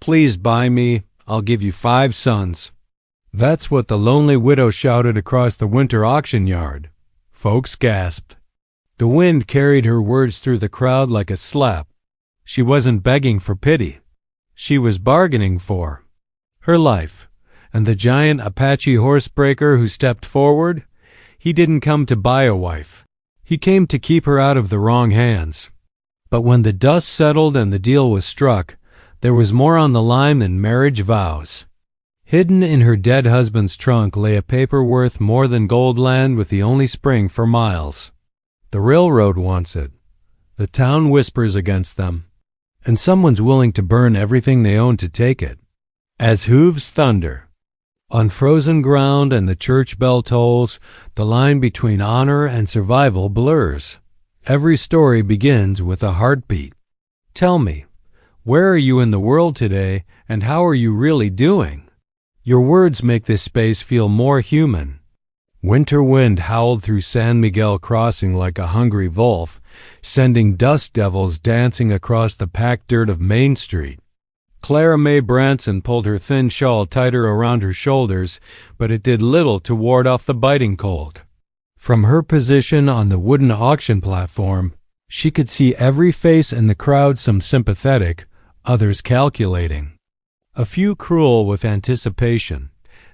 Please buy me. I'll give you 5 sons. That's what the lonely widow shouted across the winter auction yard. Folks gasped. The wind carried her words through the crowd like a slap. She wasn't begging for pity. She was bargaining for her life. And the giant Apache horsebreaker who stepped forward, he didn't come to buy a wife. He came to keep her out of the wrong hands. But when the dust settled and the deal was struck, there was more on the line than marriage vows. Hidden in her dead husband's trunk lay a paper worth more than gold land with the only spring for miles. The railroad wants it. The town whispers against them. And someone's willing to burn everything they own to take it. As hooves thunder. On frozen ground and the church bell tolls, the line between honor and survival blurs. Every story begins with a heartbeat. Tell me, where are you in the world today, and how are you really doing? Your words make this space feel more human. Winter wind howled through San Miguel Crossing like a hungry wolf, sending dust devils dancing across the packed dirt of Main Street. Clara Mae Branson pulled her thin shawl tighter around her shoulders, but it did little to ward off the biting cold. From her position on the wooden auction platform, she could see every face in the crowd, some sympathetic, others calculating. A few cruel with anticipation.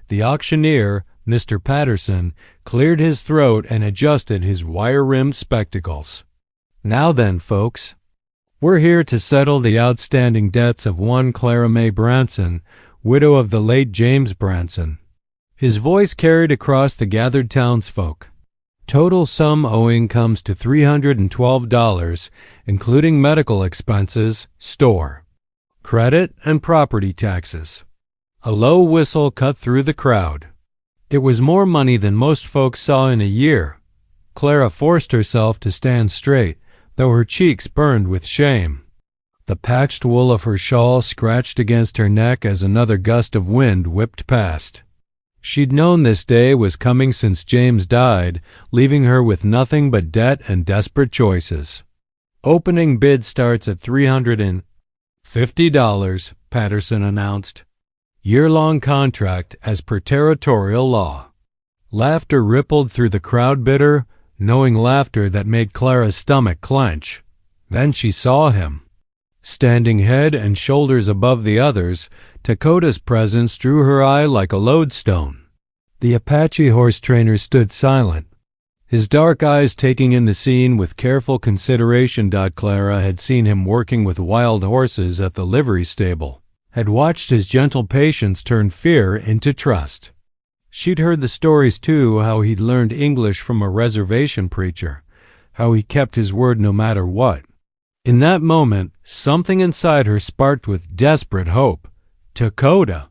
The auctioneer, Mr. Patterson, cleared his throat and adjusted his wire-rimmed spectacles. Now then, folks. We're here to settle the outstanding debts of one Clara Mae Branson, widow of the late James Branson. His voice carried across the gathered townsfolk. Total sum owing comes to $312, including medical expenses, store, credit, and property taxes. A low whistle cut through the crowd. It was more money than most folks saw in a year. Clara forced herself to stand straight, though her cheeks burned with shame. The patched wool of her shawl scratched against her neck as another gust of wind whipped past. She'd known this day was coming since James died, leaving her with nothing but debt and desperate choices. Opening bid starts at $350, Patterson announced. Year-long contract as per territorial law. Laughter rippled through the crowd, bitter, knowing laughter that made Clara's stomach clench. Then she saw him. Standing head and shoulders above the others, Dakota's presence drew her eye like a lodestone. The Apache horse trainer stood silent, his dark eyes taking in the scene with careful consideration. Clara had seen him working with wild horses at the livery stable, had watched his gentle patience turn fear into trust. She'd heard the stories, too, how he'd learned English from a reservation preacher, how he kept his word no matter what. In that moment, something inside her sparked with desperate hope. Dakota!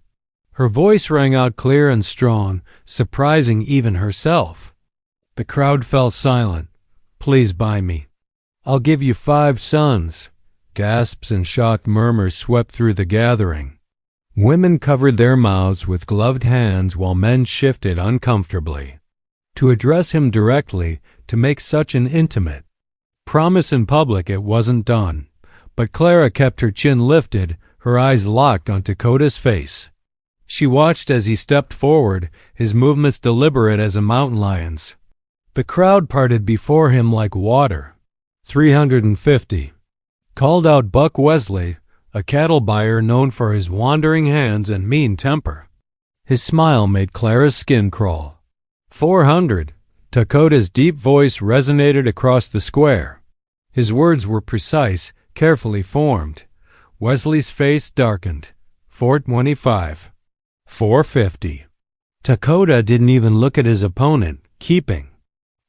Her voice rang out clear and strong, surprising even herself. The crowd fell silent. Please buy me. I'll give you 5 sons. Gasps and shocked murmurs swept through the gathering. Women covered their mouths with gloved hands while men shifted uncomfortably. To address him directly, to make such an intimate promise in public, it wasn't done. But Clara kept her chin lifted, her eyes locked on Dakota's face. She watched as he stepped forward, his movements deliberate as a mountain lion's. The crowd parted before him like water. 350. Called out Buck Wesley, a cattle buyer known for his wandering hands and mean temper. His smile made Clara's skin crawl. 400. Dakota's deep voice resonated across the square. His words were precise, carefully formed. Wesley's face darkened. 425. 450. Dakota didn't even look at his opponent, keeping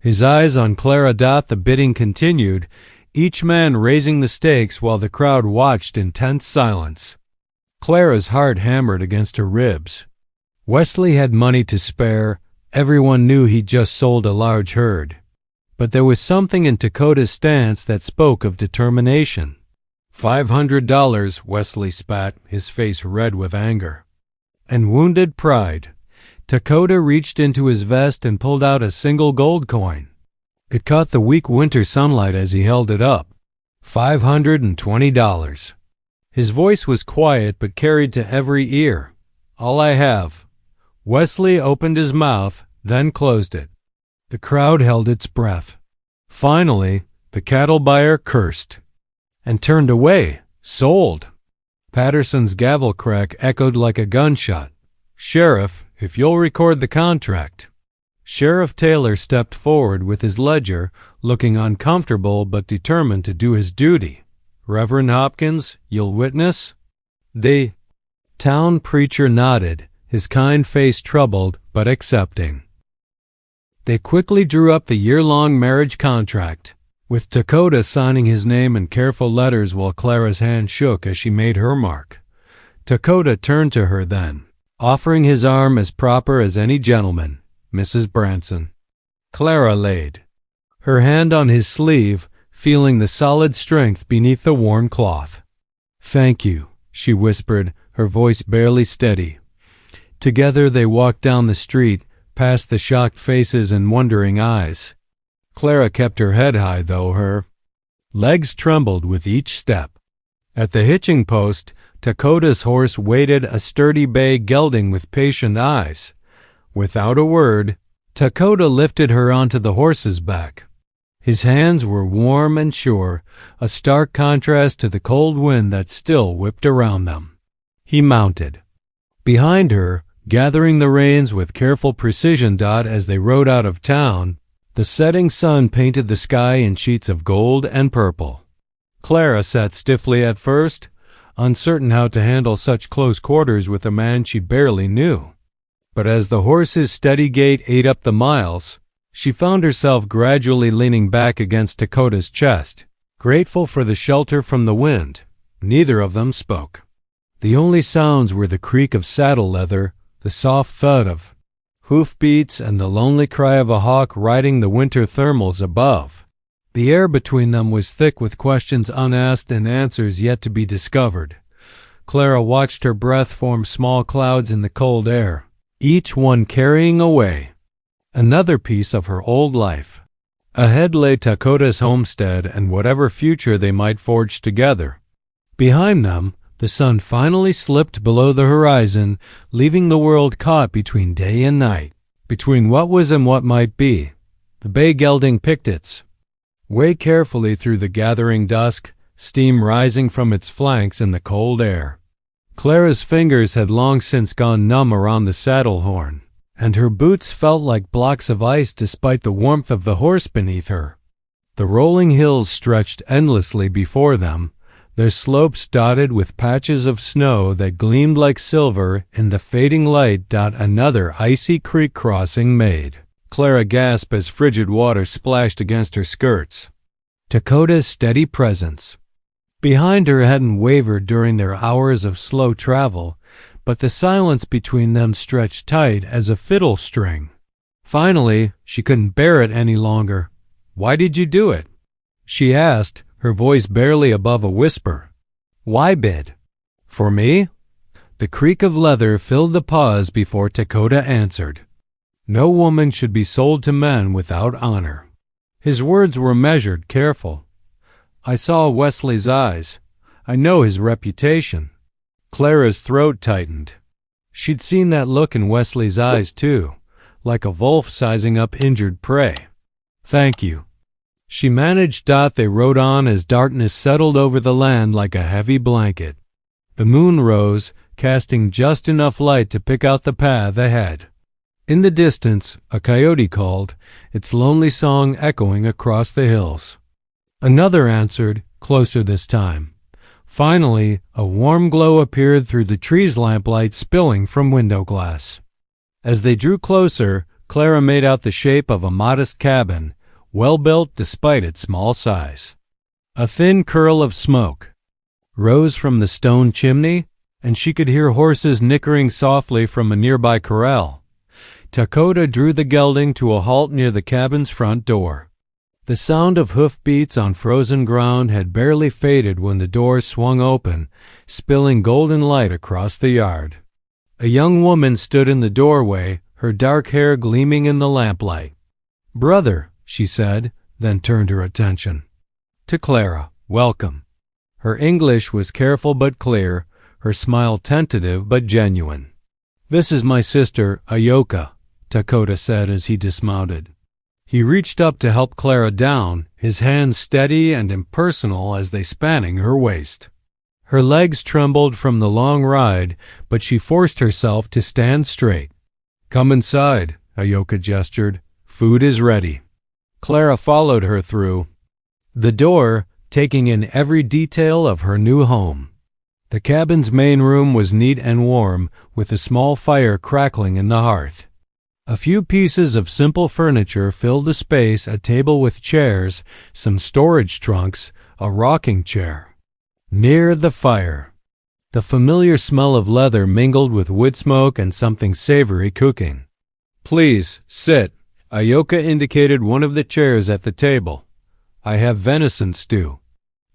his eyes on Clara. The bidding continued, each man raising the stakes while the crowd watched in tense silence. Clara's heart hammered against her ribs. Wesley had money to spare. Everyone knew he'd just sold a large herd. But there was something in Dakota's stance that spoke of determination. $500, Wesley spat, his face red with anger and wounded pride. Dakota reached into his vest and pulled out a single gold coin. It caught the weak winter sunlight as he held it up. $520. His voice was quiet but carried to every ear. "All I have." Wesley opened his mouth, then closed it. The crowd held its breath. Finally, the cattle buyer cursed and turned away. "Sold." Patterson's gavel crack echoed like a gunshot. "Sheriff, if you'll record the contract." Sheriff Taylor stepped forward with his ledger, looking uncomfortable but determined to do his duty. "Reverend Hopkins, you'll witness?" The town preacher nodded, his kind face troubled but accepting. They quickly drew up the year-long marriage contract, with Dakota signing his name in careful letters while Clara's hand shook as she made her mark. Dakota turned to her then, offering his arm as proper as any gentleman. "Mrs. Branson." Clara laid her hand on his sleeve, feeling the solid strength beneath the worn cloth. "Thank you," she whispered, her voice barely steady. Together they walked down the street, past the shocked faces and wondering eyes. Clara kept her head high, though her legs trembled with each step. At the hitching post, Dakota's horse waited, a sturdy bay gelding with patient eyes. Without a word, Dakota lifted her onto the horse's back. His hands were warm and sure, a stark contrast to the cold wind that still whipped around them. He mounted. Behind her, gathering the reins with careful precision, as they rode out of town, the setting sun painted the sky in sheets of gold and purple. Clara sat stiffly at first, uncertain how to handle such close quarters with a man she barely knew. But as the horse's steady gait ate up the miles, she found herself gradually leaning back against Dakota's chest, grateful for the shelter from the wind. Neither of them spoke. The only sounds were the creak of saddle leather, the soft thud of hoofbeats, and the lonely cry of a hawk riding the winter thermals above. The air between them was thick with questions unasked and answers yet to be discovered. Clara watched her breath form small clouds in the cold air, each one carrying away another piece of her old life. Ahead lay Dakota's homestead and whatever future they might forge together. Behind them, the sun finally slipped below the horizon, leaving the world caught between day and night, between what was and what might be. The bay gelding picked its way carefully through the gathering dusk, steam rising from its flanks in the cold air. Clara's fingers had long since gone numb around the saddle horn, and her boots felt like blocks of ice despite the warmth of the horse beneath her. The rolling hills stretched endlessly before them, their slopes dotted with patches of snow that gleamed like silver in the fading light. Another icy creek crossing made Clara gasped as frigid water splashed against her skirts. Dakota's steady presence behind her hadn't wavered during their hours of slow travel, but the silence between them stretched tight as a fiddle string. Finally, she couldn't bear it any longer. "Why did you do it?" she asked, her voice barely above a whisper. "Why bid?" "For me?" The creak of leather filled the pause before Dakota answered. "No woman should be sold to men without honor." His words were measured, careful. "I saw Wesley's eyes. I know his reputation." Clara's throat tightened. She'd seen that look in Wesley's eyes, too, like a wolf sizing up injured prey. "Thank you." She managed. They rode on as darkness settled over the land like a heavy blanket. The moon rose, casting just enough light to pick out the path ahead. In the distance, a coyote called, its lonely song echoing across the hills. Another answered, closer this time. Finally, a warm glow appeared through the trees' lamplight spilling from window glass. As they drew closer, Clara made out the shape of a modest cabin, well-built despite its small size. A thin curl of smoke rose from the stone chimney, and she could hear horses nickering softly from a nearby corral. Dakota drew the gelding to a halt near the cabin's front door. The sound of hoofbeats on frozen ground had barely faded when the door swung open, spilling golden light across the yard. A young woman stood in the doorway, her dark hair gleaming in the lamplight. "Brother," she said, then turned her attention to Clara. "Welcome." Her English was careful but clear, her smile tentative but genuine. "This is my sister, Ayoka," Dakota said as he dismounted. He reached up to help Clara down, his hands steady and impersonal as they spanning her waist. Her legs trembled from the long ride, but she forced herself to stand straight. "Come inside," Ayoka gestured. "Food is ready." Clara followed her through the door, taking in every detail of her new home. The cabin's main room was neat and warm, with a small fire crackling in the hearth. A few pieces of simple furniture filled the space: a table with chairs, some storage trunks, a rocking chair. Near the fire, the familiar smell of leather mingled with wood smoke and something savory cooking. "Please, sit." Ayoka indicated one of the chairs at the table. "I have venison stew."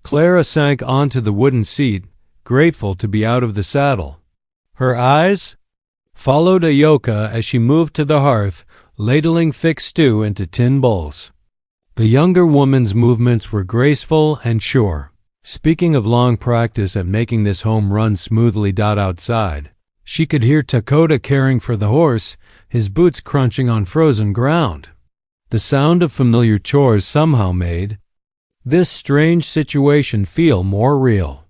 Clara sank onto the wooden seat, grateful to be out of the saddle. Her eyes followed Ayoka as she moved to the hearth, ladling thick stew into tin bowls. The younger woman's movements were graceful and sure. Speaking of long practice at making this home run smoothly. Outside, she could hear Dakota caring for the horse, his boots crunching on frozen ground. The sound of familiar chores somehow made this strange situation feel more real.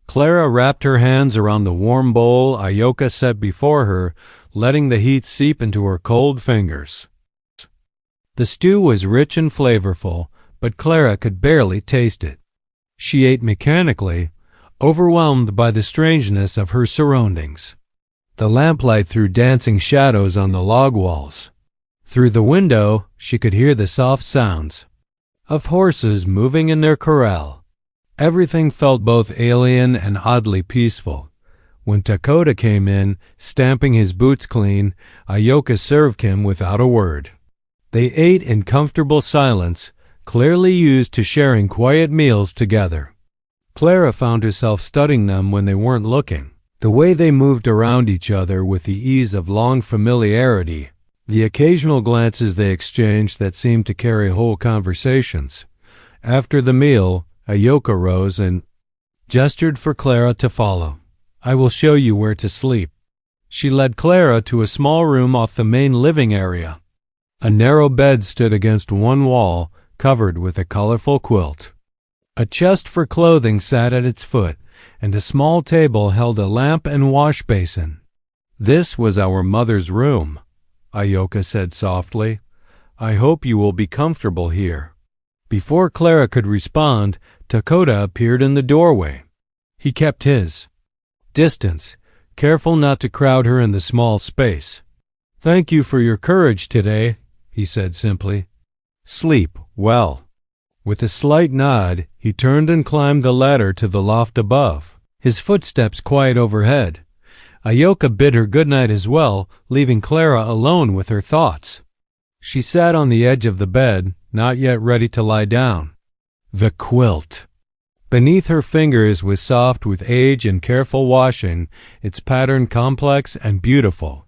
Clara wrapped her hands around the warm bowl Ayoka set before her, letting the heat seep into her cold fingers. The stew was rich and flavorful, but Clara could barely taste it. She ate mechanically, overwhelmed by the strangeness of her surroundings. The lamplight threw dancing shadows on the log walls. Through the window, she could hear the soft sounds of horses moving in their corral. Everything felt both alien and oddly peaceful. When Dakota came in, stamping his boots clean, Ayoka served him without a word. They ate in comfortable silence, clearly used to sharing quiet meals together. Clara found herself studying them when they weren't looking. The way they moved around each other with the ease of long familiarity, the occasional glances they exchanged that seemed to carry whole conversations. After the meal, Ayoka rose and gestured for Clara to follow. "I will show you where to sleep." She led Clara to a small room off the main living area. A narrow bed stood against one wall, covered with a colorful quilt. A chest for clothing sat at its foot, and a small table held a lamp and wash basin. "This was our mother's room," Ayoka said softly. "I hope you will be comfortable here." Before Clara could respond, Dakota appeared in the doorway. He kept his distance, careful not to crowd her in the small space. "Thank you for your courage today," he said simply. "Sleep well." With a slight nod, he turned and climbed the ladder to the loft above, his footsteps quiet overhead. Ayoka bid her good night as well, leaving Clara alone with her thoughts. She sat on the edge of the bed, not yet ready to lie down. The quilt beneath her fingers was soft with age and careful washing, its pattern complex and beautiful.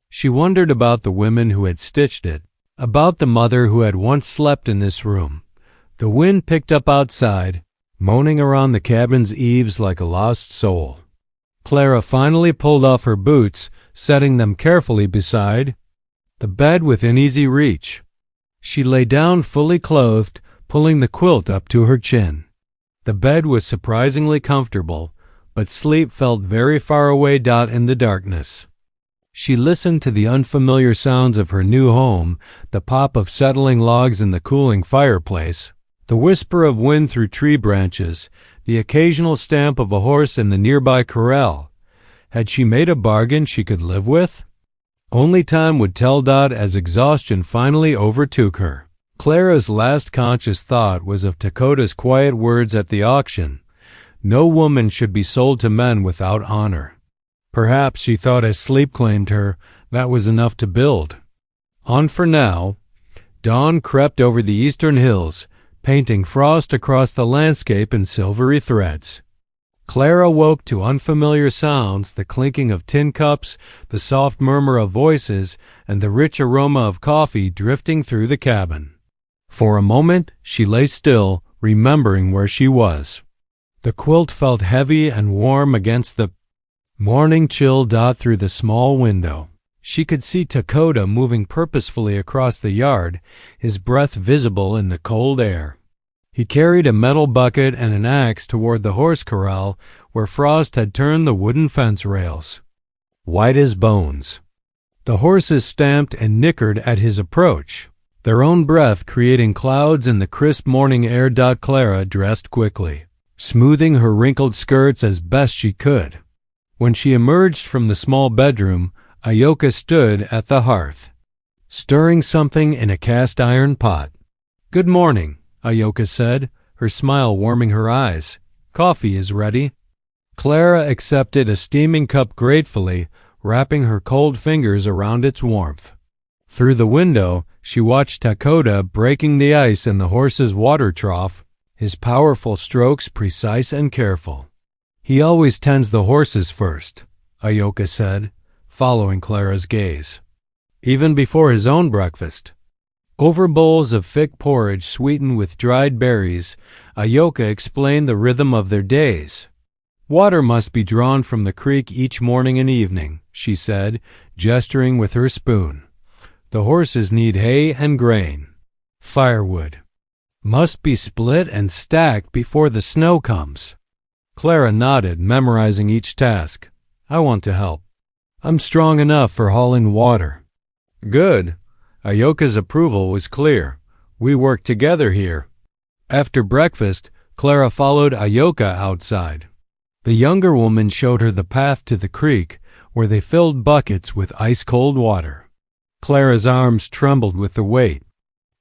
She wondered about the women who had stitched it, about the mother who had once slept in this room. The wind picked up outside, moaning around the cabin's eaves like a lost soul. Clara finally pulled off her boots, setting them carefully beside the bed within easy reach. She lay down fully clothed, pulling the quilt up to her chin. The bed was surprisingly comfortable, but sleep felt very far away. In the darkness, she listened to the unfamiliar sounds of her new home, the pop of settling logs in the cooling fireplace, the whisper of wind through tree branches, the occasional stamp of a horse in the nearby corral. Had she made a bargain she could live with? Only time would tell. As exhaustion finally overtook her, Clara's last conscious thought was of Dakota's quiet words at the auction. No woman should be sold to men without honor. Perhaps, she thought as sleep claimed her, that was enough to build on for now. Dawn crept over the eastern hills, painting frost across the landscape in silvery threads. Clara woke to unfamiliar sounds, the clinking of tin cups, the soft murmur of voices, and the rich aroma of coffee drifting through the cabin. For a moment she lay still, remembering where she was. The quilt felt heavy and warm against the morning chill through the small window. She could see Dakota moving purposefully across the yard, his breath visible in the cold air. He carried a metal bucket and an axe toward the horse corral where frost had turned the wooden fence rails. White as bones. The horses stamped and nickered at his approach, their own breath creating clouds in the crisp morning air. Clara dressed quickly, smoothing her wrinkled skirts as best she could. When she emerged from the small bedroom, Ayoka stood at the hearth, stirring something in a cast-iron pot. "Good morning," Ayoka said, her smile warming her eyes. "Coffee is ready." Clara accepted a steaming cup gratefully, wrapping her cold fingers around its warmth. Through the window, she watched Dakota breaking the ice in the horse's water trough, his powerful strokes precise and careful. "He always tends the horses first," Ayoka said, following Clara's gaze. "Even before his own breakfast." Over bowls of thick porridge sweetened with dried berries, Ayoka explained the rhythm of their days. "Water must be drawn from the creek each morning and evening," she said, gesturing with her spoon. "The horses need hay and grain. Firewood must be split and stacked before the snow comes." Clara nodded, memorizing each task. "I want to help. I'm strong enough for hauling water." "Good." Ayoka's approval was clear. "We work together here." After breakfast, Clara followed Ayoka outside. The younger woman showed her the path to the creek, where they filled buckets with ice-cold water. Clara's arms trembled with the weight,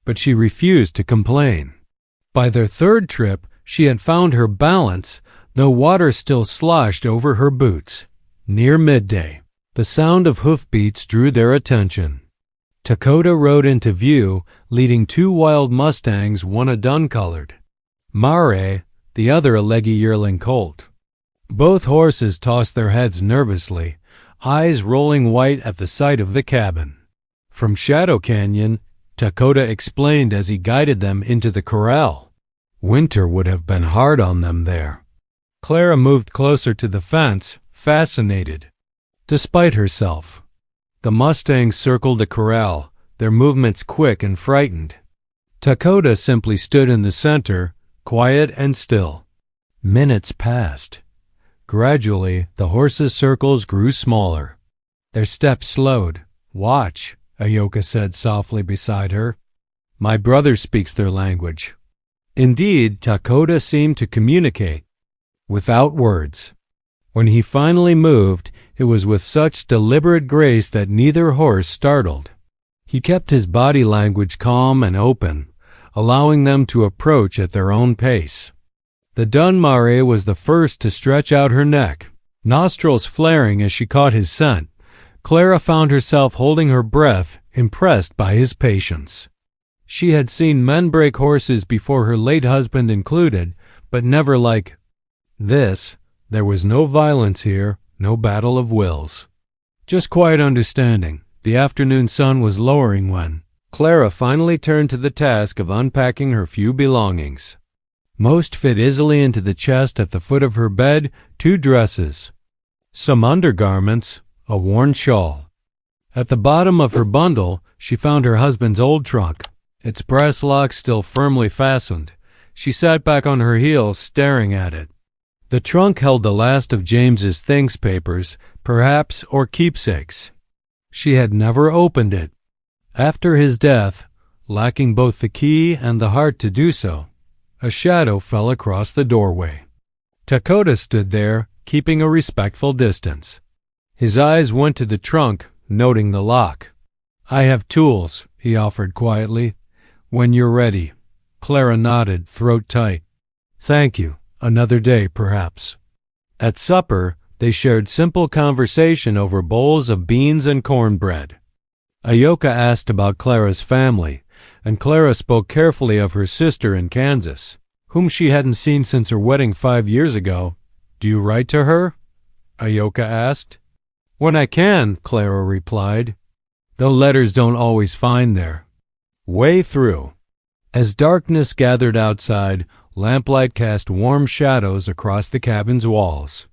but she refused to complain. By their third trip, she had found her balance, though water still sloshed over her boots. Near midday, the sound of hoofbeats drew their attention. Dakota rode into view, leading 2 wild mustangs, one a dun-colored mare, the other a leggy yearling colt. Both horses tossed their heads nervously, eyes rolling white at the sight of the cabin. From Shadow Canyon, Dakota explained as he guided them into the corral. Winter would have been hard on them there. Clara moved closer to the fence, fascinated. Despite herself, the mustangs circled the corral, their movements quick and frightened. Dakota simply stood in the center, quiet and still. Minutes passed. Gradually, the horses' circles grew smaller. Their steps slowed. "Watch," Ayoka said softly beside her. "My brother speaks their language." Indeed, Dakota seemed to communicate without words. When he finally moved, it was with such deliberate grace that neither horse startled. He kept his body language calm and open, allowing them to approach at their own pace. The dun mare was the first to stretch out her neck, nostrils flaring as she caught his scent. Clara found herself holding her breath, impressed by his patience. She had seen men break horses before, her late husband included, but never like this. There was no violence here, no battle of wills. Just quiet understanding. The afternoon sun was lowering when Clara finally turned to the task of unpacking her few belongings. Most fit easily into the chest at the foot of her bed: 2 dresses, some undergarments, a worn shawl. At the bottom of her bundle, she found her husband's old trunk, its brass lock still firmly fastened. She sat back on her heels, staring at it. The trunk held the last of James's things, papers, perhaps, or keepsakes. She had never opened it. After his death, lacking both the key and the heart to do so, a shadow fell across the doorway. Dakota stood there, keeping a respectful distance. His eyes went to the trunk, noting the lock. "I have tools," he offered quietly. "When you're ready." Clara nodded, throat tight. "Thank you. Another day, perhaps." At supper, they shared simple conversation over bowls of beans and cornbread. Ayoka asked about Clara's family, and Clara spoke carefully of her sister in Kansas, whom she hadn't seen since her wedding 5 years ago. "Do you write to her?" Ayoka asked. "When I can," Clara replied, though letters don't always find their way through. As darkness gathered outside, Lamplight cast warm shadows across the cabin's walls.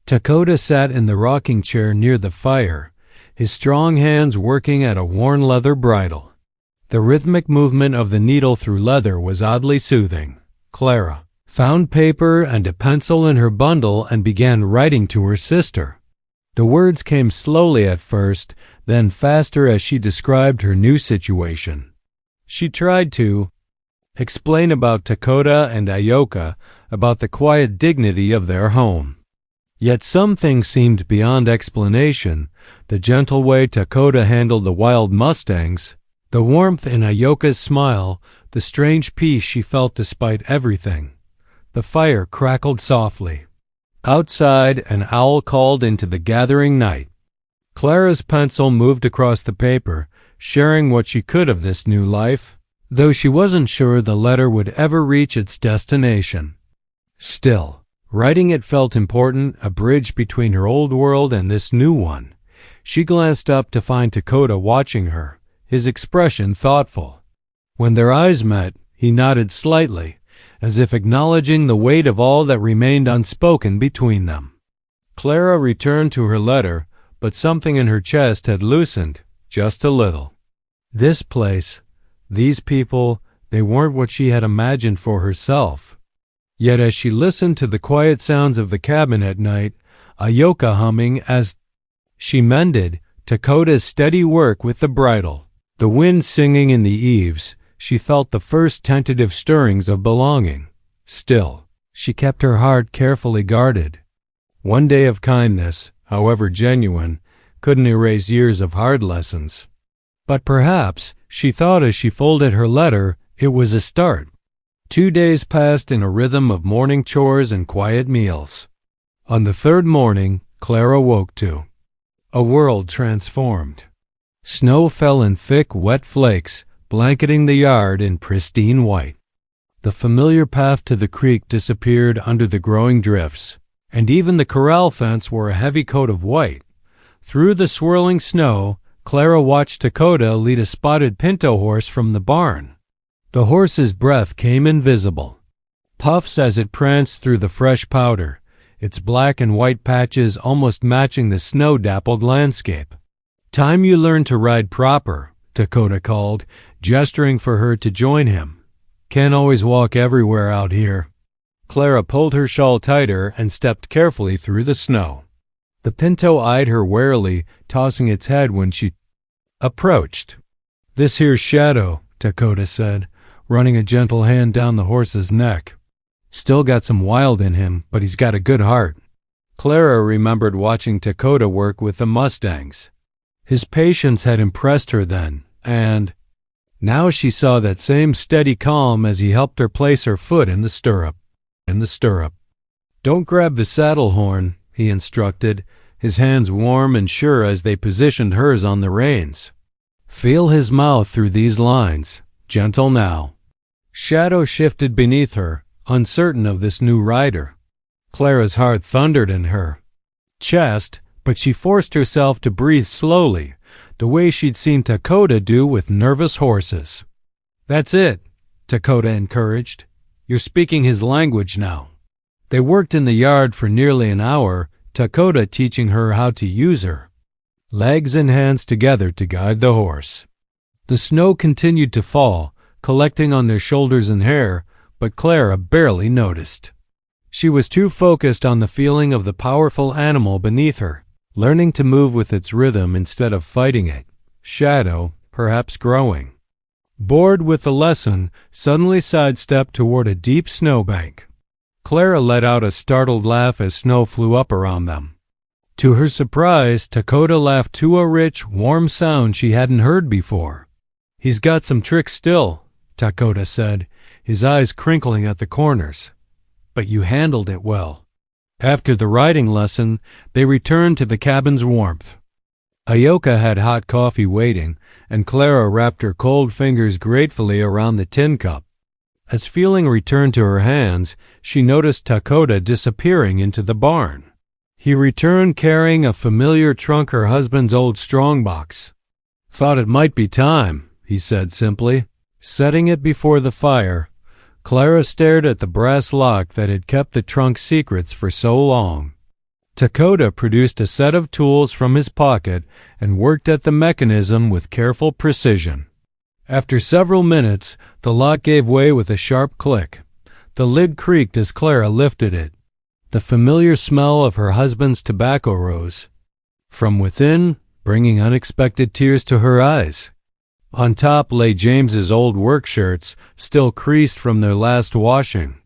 Dakota sat in the rocking chair near the fire, his strong hands working at a worn leather bridle. The rhythmic movement of the needle through leather was oddly soothing. Clara found paper and a pencil in her bundle and began writing to her sister. The words came slowly at first, then faster as she described her new situation. She tried to explain about Dakota and Ayoka, about the quiet dignity of their home. Yet some things seemed beyond explanation: the gentle way Dakota handled the wild mustangs, the warmth in Ayoka's smile, the strange peace she felt despite everything. The fire crackled softly. Outside, an owl called into the gathering night. Clara's pencil moved across the paper, sharing what she could of this new life, though she wasn't sure the letter would ever reach its destination. Still, writing it felt important, a bridge between her old world and this new one. She glanced up to find Dakota watching her, his expression thoughtful. When their eyes met, he nodded slightly, as if acknowledging the weight of all that remained unspoken between them. Clara returned to her letter, but something in her chest had loosened, just a little. This place, these people, they weren't what she had imagined for herself. Yet as she listened to the quiet sounds of the cabin at night, Ayoka humming as she mended, Dakota's steady work with the bridle, the wind singing in the eaves, she felt the first tentative stirrings of belonging. Still, she kept her heart carefully guarded. One day of kindness, however genuine, couldn't erase years of hard lessons. But perhaps, she thought as she folded her letter, it was a start. 2 days passed in a rhythm of morning chores and quiet meals. On the third morning, Clara woke to a world transformed. Snow fell in thick, wet flakes, blanketing the yard in pristine white. The familiar path to the creek disappeared under the growing drifts, and even the corral fence wore a heavy coat of white. Through the swirling snow, Clara watched Dakota lead a spotted pinto horse from the barn. The horse's breath came invisible, puffs as it pranced through the fresh powder, its black and white patches almost matching the snow-dappled landscape. "Time you learn to ride proper," Dakota called, gesturing for her to join him. "Can't always walk everywhere out here." Clara pulled her shawl tighter and stepped carefully through the snow. The pinto eyed her warily, tossing its head when she approached. "This here's Shadow," Dakota said, running a gentle hand down the horse's neck. "Still got some wild in him, but he's got a good heart." Clara remembered watching Dakota work with the mustangs. His patience had impressed her then, and now she saw that same steady calm as he helped her place her foot in the stirrup. "Don't grab the saddle horn," he instructed, his hands warm and sure as they positioned hers on the reins. "Feel his mouth through these lines. Gentle now." Shadow shifted beneath her, uncertain of this new rider. Clara's heart thundered in her chest, but she forced herself to breathe slowly, the way she'd seen Dakota do with nervous horses. "That's it," Dakota encouraged. "You're speaking his language now." They worked in the yard for nearly an hour, Dakota teaching her how to use her legs and hands together to guide the horse. The snow continued to fall, collecting on their shoulders and hair, but Clara barely noticed. She was too focused on the feeling of the powerful animal beneath her, learning to move with its rhythm instead of fighting it. Shadow, perhaps growing, bored with the lesson, suddenly sidestepped toward a deep snowbank. Clara let out a startled laugh as snow flew up around them. To her surprise, Dakota laughed to a rich, warm sound she hadn't heard before. "He's got some tricks still," Dakota said, his eyes crinkling at the corners. "But you handled it well." After the riding lesson, they returned to the cabin's warmth. Ayoka had hot coffee waiting, and Clara wrapped her cold fingers gratefully around the tin cup. As feeling returned to her hands, she noticed Dakota disappearing into the barn. He returned carrying a familiar trunk, her husband's old strongbox. "Thought it might be time," he said simply, setting it before the fire. Clara stared at the brass lock that had kept the trunk's secrets for so long. Dakota produced a set of tools from his pocket and worked at the mechanism with careful precision. After several minutes, the lock gave way with a sharp click. The lid creaked as Clara lifted it. The familiar smell of her husband's tobacco rose from within, bringing unexpected tears to her eyes. On top lay James's old work shirts, still creased from their last washing.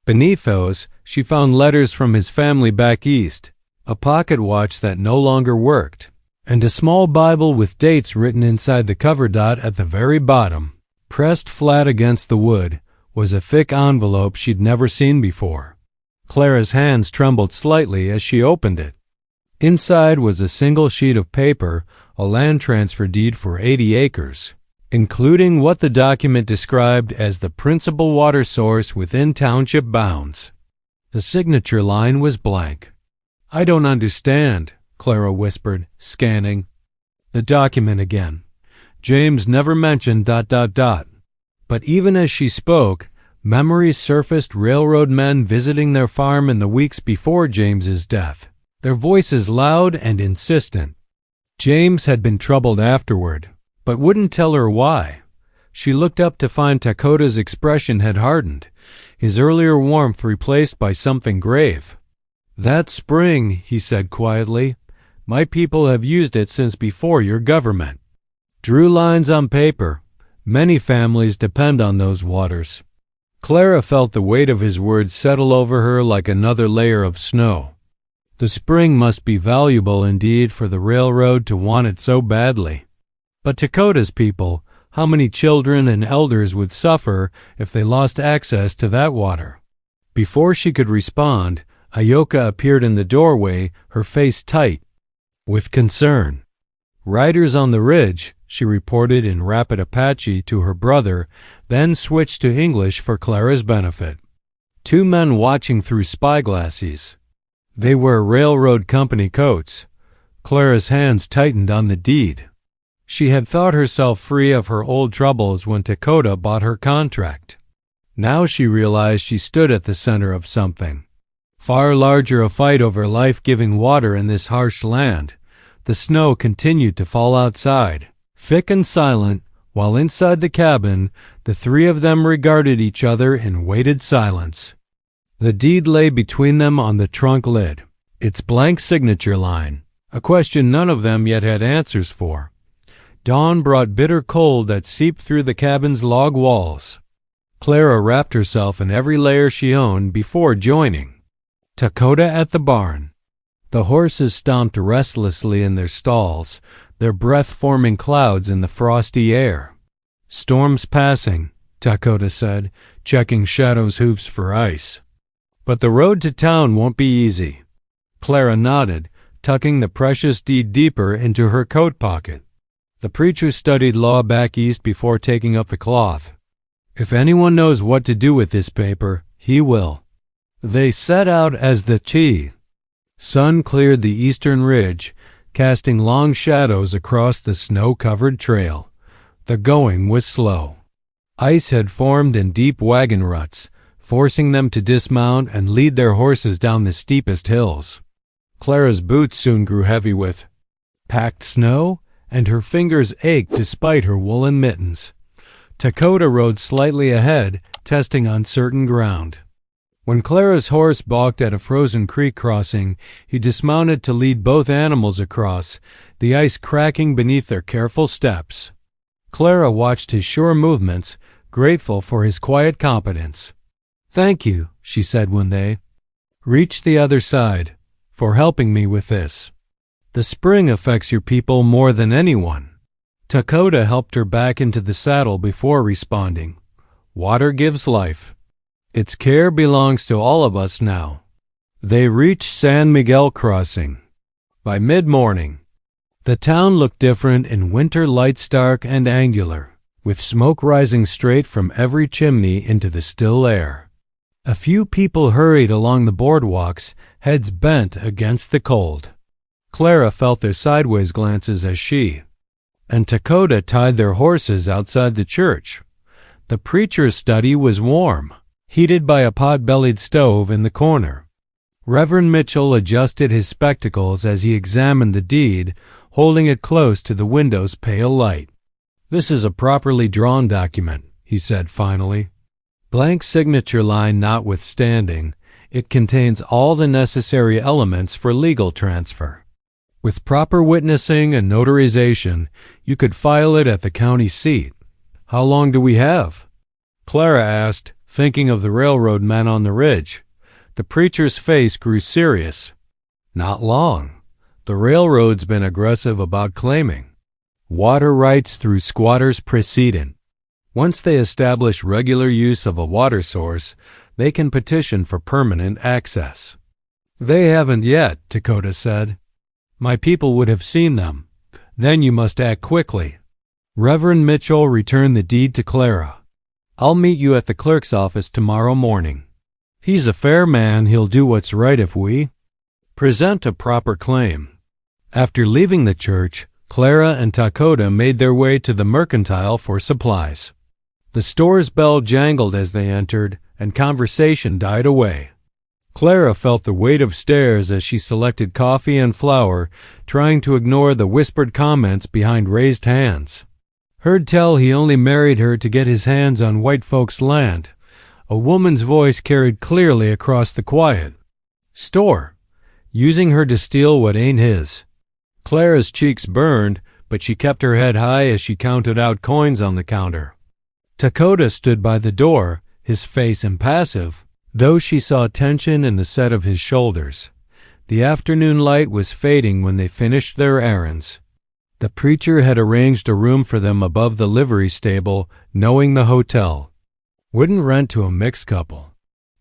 Beneath those, she found letters from his family back east, a pocket watch that no longer worked, and a small Bible with dates written inside the cover dot at the very bottom. Pressed flat against the wood was a thick envelope she'd never seen before. Clara's hands trembled slightly as she opened it. Inside was a single sheet of paper, a land transfer deed for 80 acres, including what the document described as the principal water source within township bounds. The signature line was blank. "I don't understand," Clara whispered, scanning the document again. James never mentioned ... But even as she spoke, memories surfaced: railroad men visiting their farm in the weeks before James's death, their voices loud and insistent. James had been troubled afterward, but wouldn't tell her why. She looked up to find Dakota's expression had hardened, his earlier warmth replaced by something grave. "That spring," he said quietly, "my people have used it since before your government. Drew lines on paper. Many families depend on those waters." Clara felt the weight of his words settle over her like another layer of snow. The spring must be valuable indeed for the railroad to want it so badly. But Dakota's people, how many children and elders would suffer if they lost access to that water? Before she could respond, Ayoka appeared in the doorway, her face tight with concern. "Riders on the ridge," she reported in rapid Apache to her brother, then switched to English for Clara's benefit. "Two men watching through spyglasses. They wear railroad company coats." Clara's hands tightened on the deed. She had thought herself free of her old troubles when Dakota bought her contract. Now she realized she stood at the center of something far larger, a fight over life-giving water in this harsh land. The snow continued to fall outside, thick and silent, while inside the cabin, the three of them regarded each other in weighted silence. The deed lay between them on the trunk lid, its blank signature line, a question none of them yet had answers for. Dawn brought bitter cold that seeped through the cabin's log walls. Clara wrapped herself in every layer she owned before joining Dakota at the barn. The horses stomped restlessly in their stalls, their breath forming clouds in the frosty air. "Storm's passing," Dakota said, checking Shadow's hooves for ice. "But the road to town won't be easy." Clara nodded, tucking the precious deed deeper into her coat pocket. The preacher studied law back east before taking up the cloth. "If anyone knows what to do with this paper, he will." They set out as the sun cleared the eastern ridge, casting long shadows across the snow-covered trail. The going was slow. Ice had formed in deep wagon ruts, forcing them to dismount and lead their horses down the steepest hills. Clara's boots soon grew heavy with packed snow, and her fingers ached despite her woolen mittens. Dakota rode slightly ahead, testing uncertain ground. When Clara's horse balked at a frozen creek crossing, he dismounted to lead both animals across, the ice cracking beneath their careful steps. Clara watched his sure movements, grateful for his quiet competence. "Thank you," she said when they reached the other side, "for helping me with this. The spring affects your people more than anyone." Dakota helped her back into the saddle before responding. "Water gives life. Its care belongs to all of us now." They reached San Miguel Crossing. By mid-morning, the town looked different in winter light, stark and angular, with smoke rising straight from every chimney into the still air. A few people hurried along the boardwalks, heads bent against the cold. Clara felt their sideways glances as she and Dakota tied their horses outside the church. The preacher's study was warm, heated by a pot-bellied stove in the corner. Reverend Mitchell adjusted his spectacles as he examined the deed, holding it close to the window's pale light. "This is a properly drawn document," he said finally. "Blank signature line notwithstanding, it contains all the necessary elements for legal transfer. With proper witnessing and notarization, you could file it at the county seat. How long do we have?" Clara asked, thinking of the railroad men on the ridge. The preacher's face grew serious. "Not long. The railroad's been aggressive about claiming water rights through squatters precedent. Once they establish regular use of a water source, they can petition for permanent access." "They haven't yet," Dakota said. "My people would have seen them. Then you must act quickly." Reverend Mitchell returned the deed to Clara. "I'll meet you at the clerk's office tomorrow morning. He's a fair man. He'll do what's right if we present a proper claim." After leaving the church, Clara and Dakota made their way to the mercantile for supplies. The store's bell jangled as they entered, and conversation died away. Clara felt the weight of stares as she selected coffee and flour, trying to ignore the whispered comments behind raised hands. "Heard tell he only married her to get his hands on white folks' land." A woman's voice carried clearly across the quiet. "Store. Using her to steal what ain't his." Clara's cheeks burned, but she kept her head high as she counted out coins on the counter. Dakota stood by the door, his face impassive, though she saw tension in the set of his shoulders. The afternoon light was fading when they finished their errands. The preacher had arranged a room for them above the livery stable, knowing the hotel wouldn't rent to a mixed couple.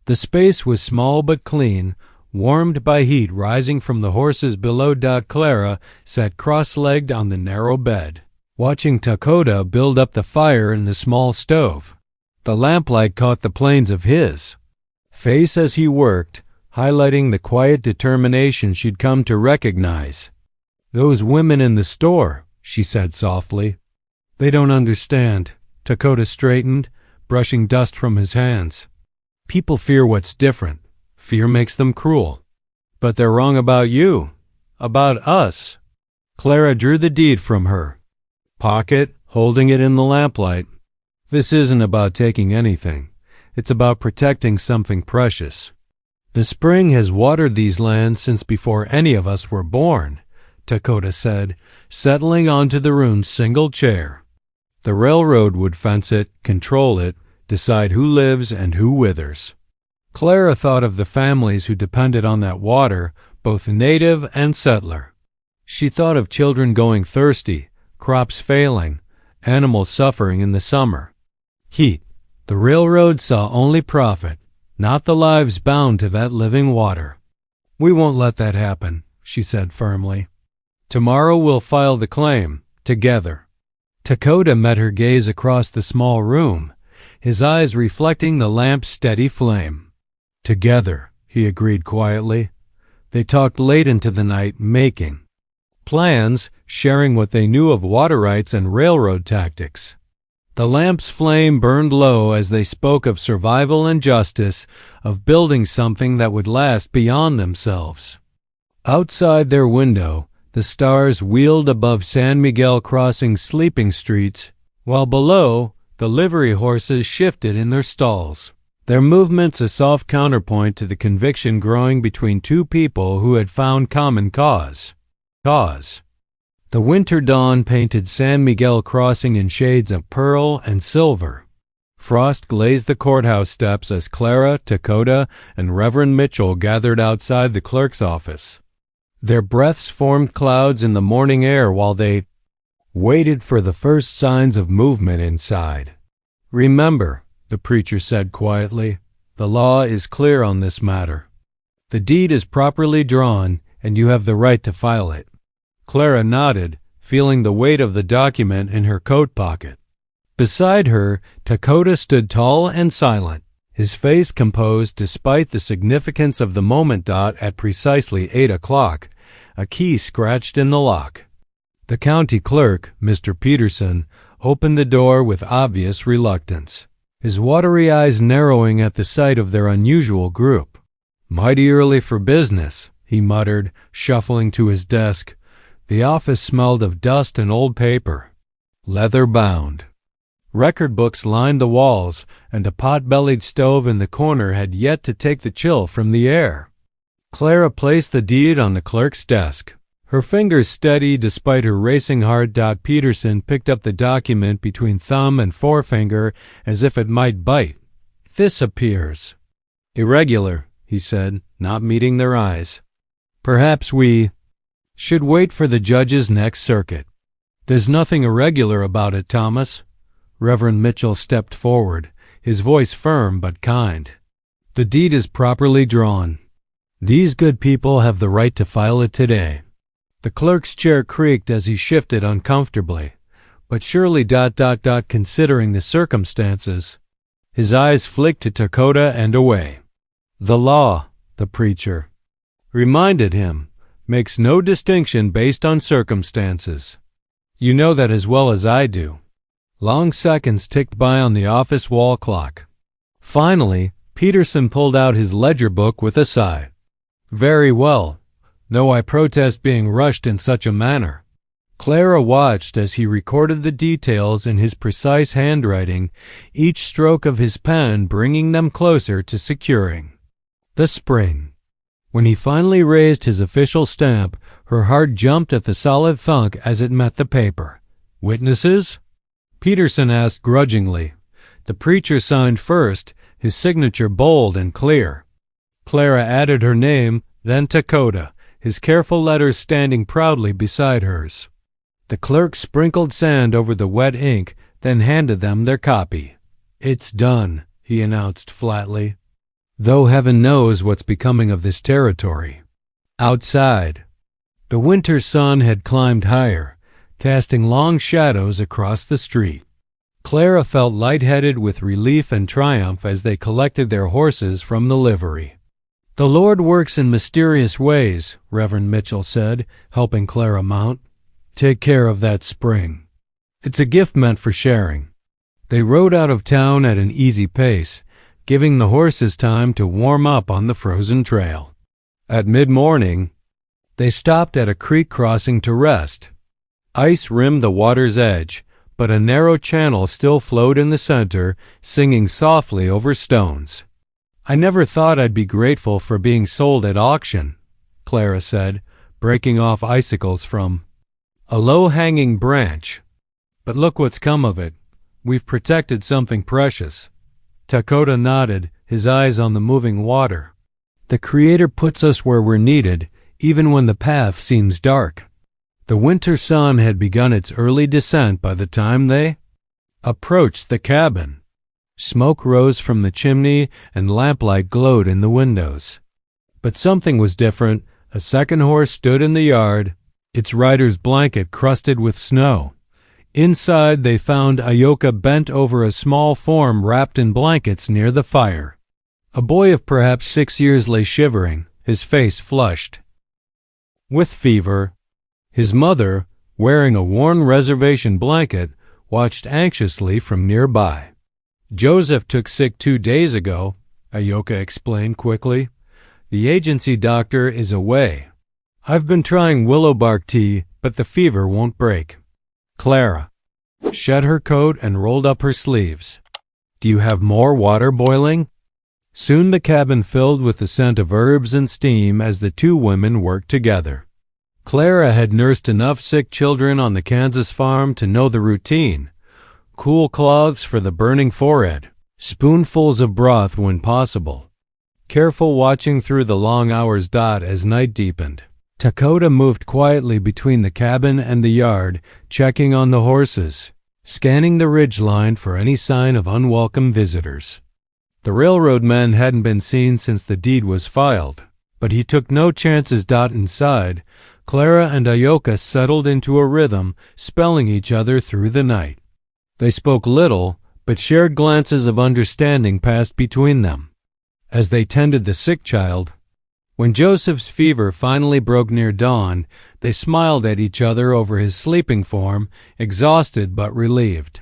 The space was small but clean, warmed by heat rising from the horses below. Clara sat cross-legged on the narrow bed, watching Dakota build up the fire in the small stove. The lamplight caught the planes of his face as he worked, highlighting the quiet determination she'd come to recognize. "Those women in the store," she said softly. "They don't understand." Dakota straightened, brushing dust from his hands. "People fear what's different. Fear makes them cruel. But they're wrong about you. About us." Clara drew the deed from her pocket, holding it in the lamplight. "This isn't about taking anything. It's about protecting something precious. The spring has watered these lands since before any of us were born," Dakota said, settling onto the room's single chair. "The railroad would fence it, control it, decide who lives and who withers." Clara thought of the families who depended on that water, both native and settler. She thought of children going thirsty, crops failing, animals suffering in the summer. Heat. The railroad saw only profit, not the lives bound to that living water. "We won't let that happen," she said firmly. "Tomorrow we'll file the claim, together." Dakota met her gaze across the small room, his eyes reflecting the lamp's steady flame. "Together," he agreed quietly. They talked late into the night, making plans, sharing what they knew of water rights and railroad tactics. The lamp's flame burned low as they spoke of survival and justice, of building something that would last beyond themselves. Outside their window, the stars wheeled above San Miguel crossing sleeping streets, while below, the livery horses shifted in their stalls, their movements a soft counterpoint to the conviction growing between two people who had found common cause. The winter dawn painted San Miguel crossing in shades of pearl and silver. Frost glazed the courthouse steps as Clara, Dakota, and Reverend Mitchell gathered outside the clerk's office. Their breaths formed clouds in the morning air while they waited for the first signs of movement inside. "Remember," the preacher said quietly, "the law is clear on this matter. The deed is properly drawn, and you have the right to file it." Clara nodded, feeling the weight of the document in her coat pocket. Beside her, Dakota stood tall and silent, his face composed despite the significance of the moment. At precisely 8 o'clock, a key scratched in the lock. The county clerk, Mr. Peterson, opened the door with obvious reluctance. his watery eyes narrowing at the sight of their unusual group. "Mighty early for business," he muttered, shuffling to his desk. The office smelled of dust and old paper. Leather-bound. Record books lined the walls, and a pot-bellied stove in the corner had yet to take the chill from the air. Clara placed the deed on the clerk's desk. Her fingers steady despite her racing heart. Peterson picked up the document between thumb and forefinger as if it might bite. "This appears irregular," he said, not meeting their eyes. "Perhaps we should wait for the judge's next circuit." "There's nothing irregular about it, Thomas." Reverend Mitchell stepped forward, his voice firm but kind. "The deed is properly drawn. These good people have the right to file it today." The clerk's chair creaked as he shifted uncomfortably. "But surely... considering the circumstances." His eyes flicked to Dakota and away. "The law," the preacher reminded him, "makes no distinction based on circumstances. You know that as well as I do." Long seconds ticked by on the office wall clock. Finally, Peterson pulled out his ledger book with a sigh. "Very well, though I protest being rushed in such a manner." Clara watched as he recorded the details in his precise handwriting, each stroke of his pen bringing them closer to securing the spring. When he finally raised his official stamp, her heart jumped at the solid thunk as it met the paper. "Witnesses?" Peterson asked grudgingly. The preacher signed first, his signature bold and clear. Clara added her name, then Dakota, his careful letters standing proudly beside hers. The clerk sprinkled sand over the wet ink, then handed them their copy. "It's done," he announced flatly. "Though heaven knows what's becoming of this territory." Outside, the winter sun had climbed higher, casting long shadows across the street. Clara felt lightheaded with relief and triumph as they collected their horses from the livery. "The Lord works in mysterious ways," Reverend Mitchell said, helping Clara mount. "Take care of that spring. It's a gift meant for sharing." They rode out of town at an easy pace, giving the horses time to warm up on the frozen trail. At mid-morning, they stopped at a creek crossing to rest. Ice rimmed the water's edge, but a narrow channel still flowed in the center, singing softly over stones. "I never thought I'd be grateful for being sold at auction," Clara said, breaking off icicles from a low-hanging branch. "But look what's come of it. We've protected something precious." Dakota nodded, his eyes on the moving water. "The Creator puts us where we're needed, even when the path seems dark." The winter sun had begun its early descent by the time they approached the cabin. Smoke rose from the chimney and lamplight glowed in the windows. But something was different. A second horse stood in the yard, its rider's blanket crusted with snow. Inside they found Ayoka bent over a small form wrapped in blankets near the fire. A boy of perhaps 6 years lay shivering, his face flushed with fever. His mother, wearing a worn reservation blanket, watched anxiously from nearby. "Joseph took sick 2 days ago," Ayoka explained quickly. "The agency doctor is away. I've been trying willow bark tea, but the fever won't break." Clara shed her coat and rolled up her sleeves. "Do you have more water boiling?" Soon the cabin filled with the scent of herbs and steam as the two women worked together. Clara had nursed enough sick children on the Kansas farm to know the routine. Cool cloths for the burning forehead, spoonfuls of broth when possible. Careful watching through the long hours. As night deepened, Dakota moved quietly between the cabin and the yard, checking on the horses, scanning the ridgeline for any sign of unwelcome visitors. The railroad men hadn't been seen since the deed was filed, but he took no chances. Inside, Clara and Ayoka settled into a rhythm, spelling each other through the night. They spoke little, but shared glances of understanding passed between them. As they tended the sick child, when Joseph's fever finally broke near dawn, they smiled at each other over his sleeping form, exhausted but relieved.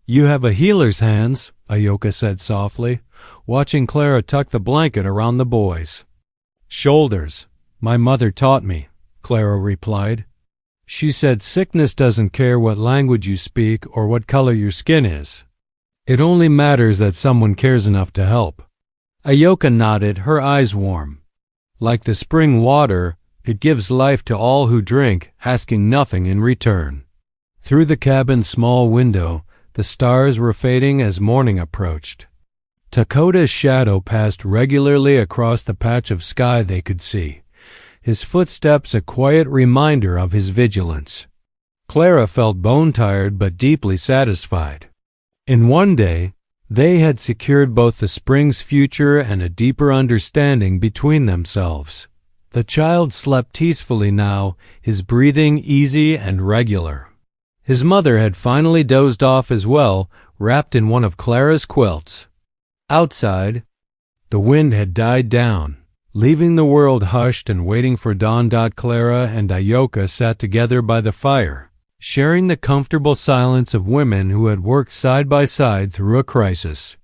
"You have a healer's hands," Ayoka said softly, watching Clara tuck the blanket around the boys. Shoulders. My mother taught me, Clara replied. She said sickness doesn't care what language you speak or what color your skin is. It only matters that someone cares enough to help. Ayoka nodded, her eyes warm. Like the spring water, it gives life to all who drink, asking nothing in return. Through the cabin's small window, the stars were fading as morning approached. Takota's shadow passed regularly across the patch of sky they could see, his footsteps a quiet reminder of his vigilance. Clara felt bone-tired but deeply satisfied. In one day, they had secured both the spring's future and a deeper understanding between themselves. The child slept peacefully now, his breathing easy and regular. His mother had finally dozed off as well, wrapped in one of Clara's quilts. Outside, the wind had died down, leaving the world hushed and waiting for dawn. Clara and Ayoka sat together by the fire, sharing the comfortable silence of women who had worked side by side through a crisis.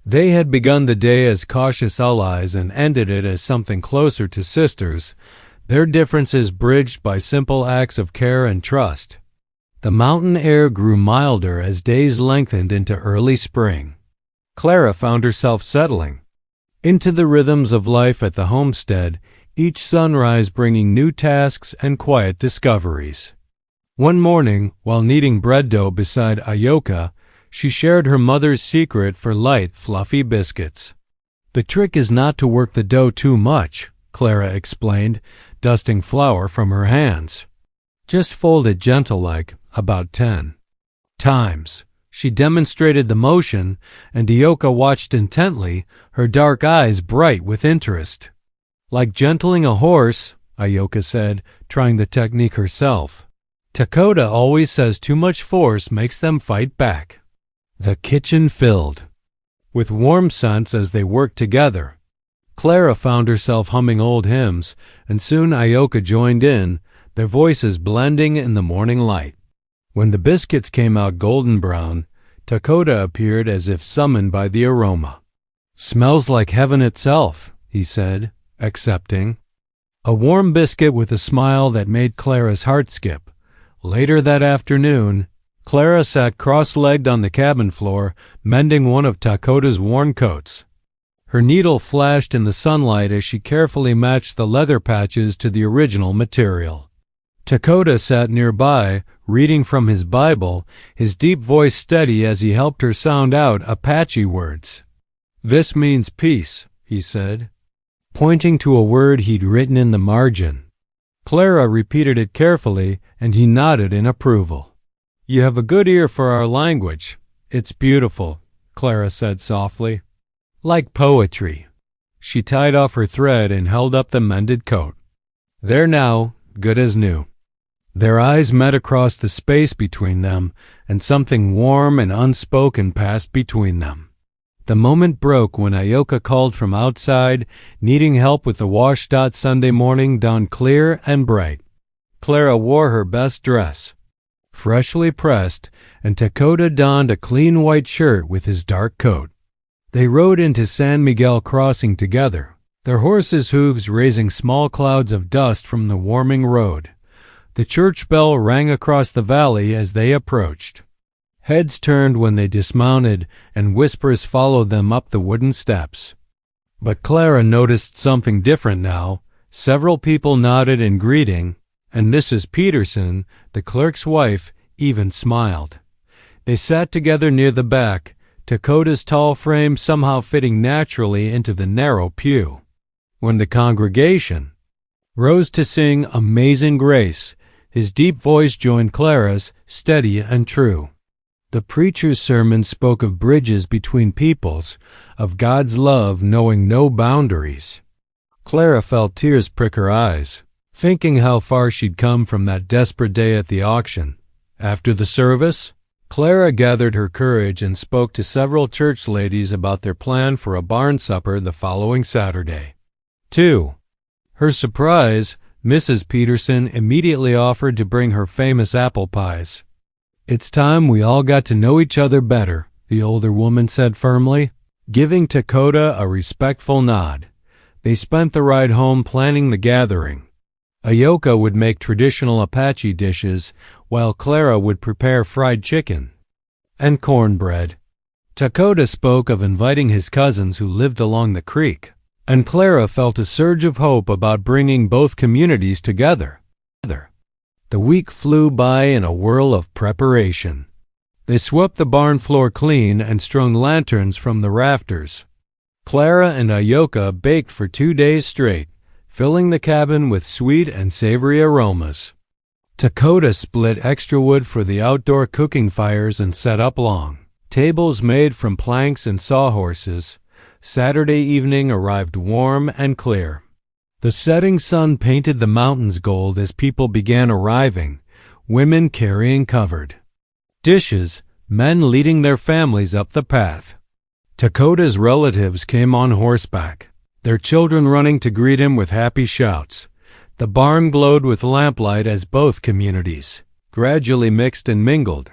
They had begun the day as cautious allies and ended it as something closer to sisters, their differences bridged by simple acts of care and trust. The mountain air grew milder as days lengthened into early spring. Clara found herself settling into the rhythms of life at the homestead, each sunrise bringing new tasks and quiet discoveries. One morning, while kneading bread dough beside Ayoka, she shared her mother's secret for light, fluffy biscuits. The trick is not to work the dough too much, Clara explained, dusting flour from her hands. Just fold it gentle-like, about 10 times. She demonstrated the motion, and Ayoka watched intently, her dark eyes bright with interest. Like gentling a horse, Ayoka said, trying the technique herself. Takota always says too much force makes them fight back. The kitchen filled with warm scents as they worked together. Clara found herself humming old hymns, and soon Ayoka joined in, their voices blending in the morning light. When the biscuits came out golden brown, Takota appeared as if summoned by the aroma. Smells like heaven itself, he said, accepting. A warm biscuit with a smile that made Clara's heart skip. Later that afternoon, Clara sat cross-legged on the cabin floor, mending one of Takota's worn coats. Her needle flashed in the sunlight as she carefully matched the leather patches to the original material. Takota sat nearby, reading from his Bible, his deep voice steady as he helped her sound out Apache words. "This means peace," he said, pointing to a word he'd written in the margin. Clara repeated it carefully, and he nodded in approval. "You have a good ear for our language. It's beautiful," Clara said softly. "Like poetry." She tied off her thread and held up the mended coat. There now, good as new. Their eyes met across the space between them, and something warm and unspoken passed between them. The moment broke when Ayoka called from outside, needing help with the wash. Sunday morning dawned clear and bright. Clara wore her best dress, freshly pressed, and Takota donned a clean white shirt with his dark coat. They rode into San Miguel Crossing together, their horses' hooves raising small clouds of dust from the warming road. The church bell rang across the valley as they approached. Heads turned when they dismounted, and whispers followed them up the wooden steps. But Clara noticed something different now. Several people nodded in greeting, and Mrs. Peterson, the clerk's wife, even smiled. They sat together near the back, Takota's tall frame somehow fitting naturally into the narrow pew. When the congregation rose to sing Amazing Grace, his deep voice joined Clara's, steady and true. The preacher's sermon spoke of bridges between peoples, of God's love knowing no boundaries. Clara felt tears prick her eyes, thinking how far she'd come from that desperate day at the auction. After the service, Clara gathered her courage and spoke to several church ladies about their plan for a barn supper the following Saturday. To her surprise, Mrs. Peterson immediately offered to bring her famous apple pies. "It's time we all got to know each other better," the older woman said firmly, giving Dakota a respectful nod. They spent the ride home planning the gathering. Ayoka would make traditional Apache dishes, while Clara would prepare fried chicken and cornbread. Dakota spoke of inviting his cousins who lived along the creek, and Clara felt a surge of hope about bringing both communities together. The week flew by in a whirl of preparation. They swept the barn floor clean and strung lanterns from the rafters. Clara and Ayoka baked for 2 days straight, filling the cabin with sweet and savory aromas. Dakota split extra wood for the outdoor cooking fires and set up long tables made from planks and sawhorses. Saturday evening arrived warm and clear. The setting sun painted the mountains gold as people began arriving, women carrying covered dishes, men leading their families up the path. Dakota's relatives came on horseback, their children running to greet him with happy shouts. The barn glowed with lamplight as both communities gradually mixed and mingled.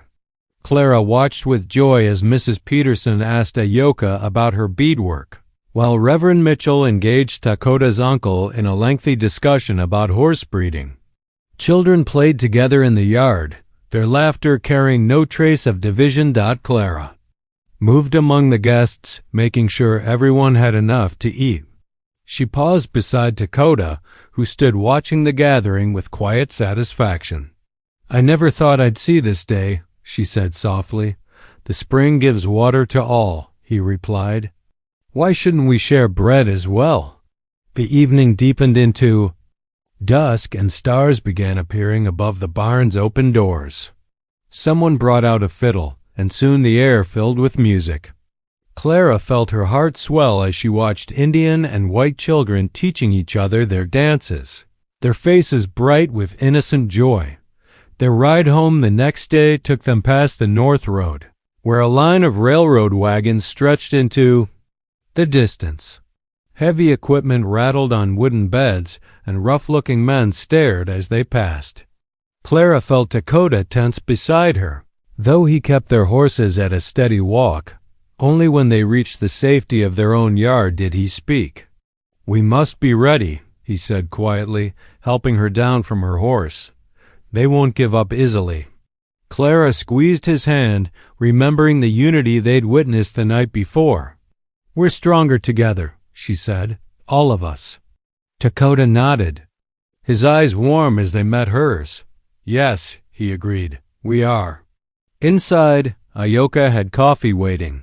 Clara watched with joy as Mrs. Peterson asked Ayoka about her beadwork, while Reverend Mitchell engaged Dakota's uncle in a lengthy discussion about horse breeding. Children played together in the yard, their laughter carrying no trace of division. Clara moved among the guests, making sure everyone had enough to eat. She paused beside Dakota, who stood watching the gathering with quiet satisfaction. "I never thought I'd see this day," she said softly. "The spring gives water to all," he replied. "Why shouldn't we share bread as well?" The evening deepened into dusk and stars began appearing above the barn's open doors. Someone brought out a fiddle, and soon the air filled with music. Clara felt her heart swell as she watched Indian and white children teaching each other their dances, their faces bright with innocent joy. Their ride home the next day took them past the North Road, where a line of railroad wagons stretched into the distance. Heavy equipment rattled on wooden beds, and rough-looking men stared as they passed. Clara felt Dakota tense beside her, though he kept their horses at a steady walk. Only when they reached the safety of their own yard did he speak. "We must be ready," he said quietly, helping her down from her horse. "They won't give up easily." Clara squeezed his hand, remembering the unity they'd witnessed the night before. "We're stronger together," she said, "all of us." Dakota nodded, his eyes warm as they met hers. "Yes," he agreed, "we are." Inside, Ayoka had coffee waiting.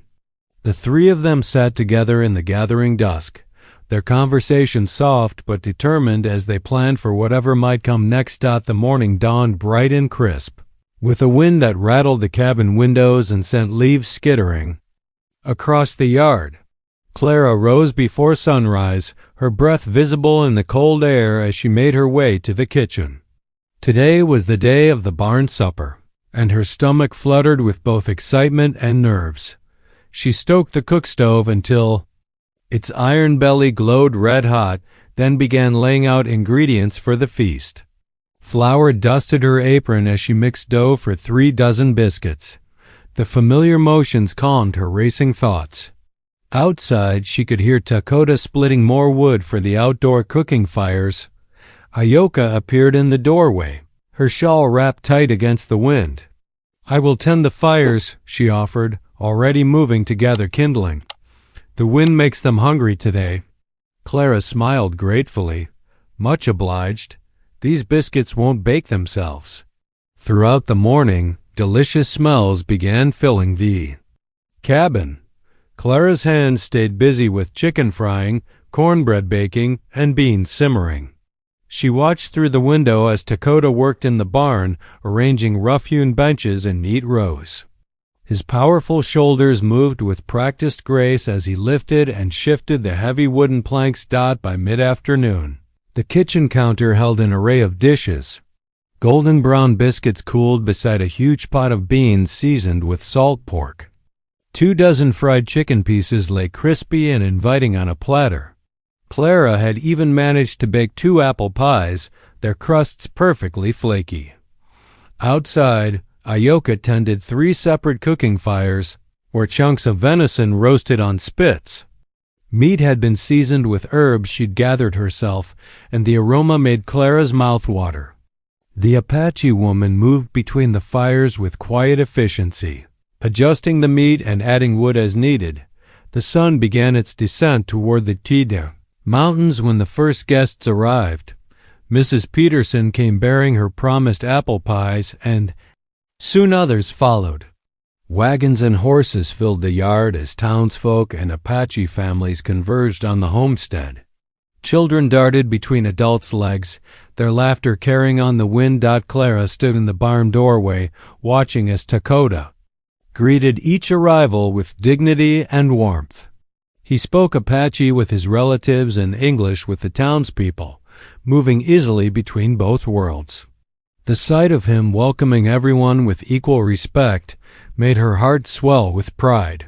The three of them sat together in the gathering dusk, their conversation soft but determined as they planned for whatever might come next. The morning dawned bright and crisp, with a wind that rattled the cabin windows and sent leaves skittering across the yard. Clara rose before sunrise, her breath visible in the cold air as she made her way to the kitchen. Today was the day of the barn supper, and her stomach fluttered with both excitement and nerves. She stoked the cook stove until its iron belly glowed red hot, then began laying out ingredients for the feast. Flour dusted her apron as she mixed dough for 3 dozen biscuits. The familiar motions calmed her racing thoughts. Outside, she could hear Dakota splitting more wood for the outdoor cooking fires. Ayoka appeared in the doorway, her shawl wrapped tight against the wind. "I will tend the fires," she offered, already moving to gather kindling. "The wind makes them hungry today." Clara smiled gratefully. "Much obliged. These biscuits won't bake themselves." Throughout the morning, delicious smells began filling the cabin. Clara's hands stayed busy with chicken frying, cornbread baking, and beans simmering. She watched through the window as Dakota worked in the barn, arranging rough-hewn benches in neat rows. His powerful shoulders moved with practiced grace as he lifted and shifted the heavy wooden planks. By mid-afternoon, the kitchen counter held an array of dishes. Golden brown biscuits cooled beside a huge pot of beans seasoned with salt pork. 2 dozen fried chicken pieces lay crispy and inviting on a platter. Clara had even managed to bake 2 apple pies, their crusts perfectly flaky. Outside, Ayoka tended 3 separate cooking fires, or chunks of venison roasted on spits. Meat had been seasoned with herbs she'd gathered herself, and the aroma made Clara's mouth water. The Apache woman moved between the fires with quiet efficiency, adjusting the meat and adding wood as needed. The sun began its descent toward the Tide Mountains when the first guests arrived. Mrs. Peterson came bearing her promised apple pies, and soon others followed. Wagons and horses filled the yard as townsfolk and Apache families converged on the homestead. Children darted between adults' legs, their laughter carrying on the wind. Clara stood in the barn doorway, watching as Dakota greeted each arrival with dignity and warmth. He spoke Apache with his relatives and English with the townspeople, moving easily between both worlds. The sight of him welcoming everyone with equal respect made her heart swell with pride.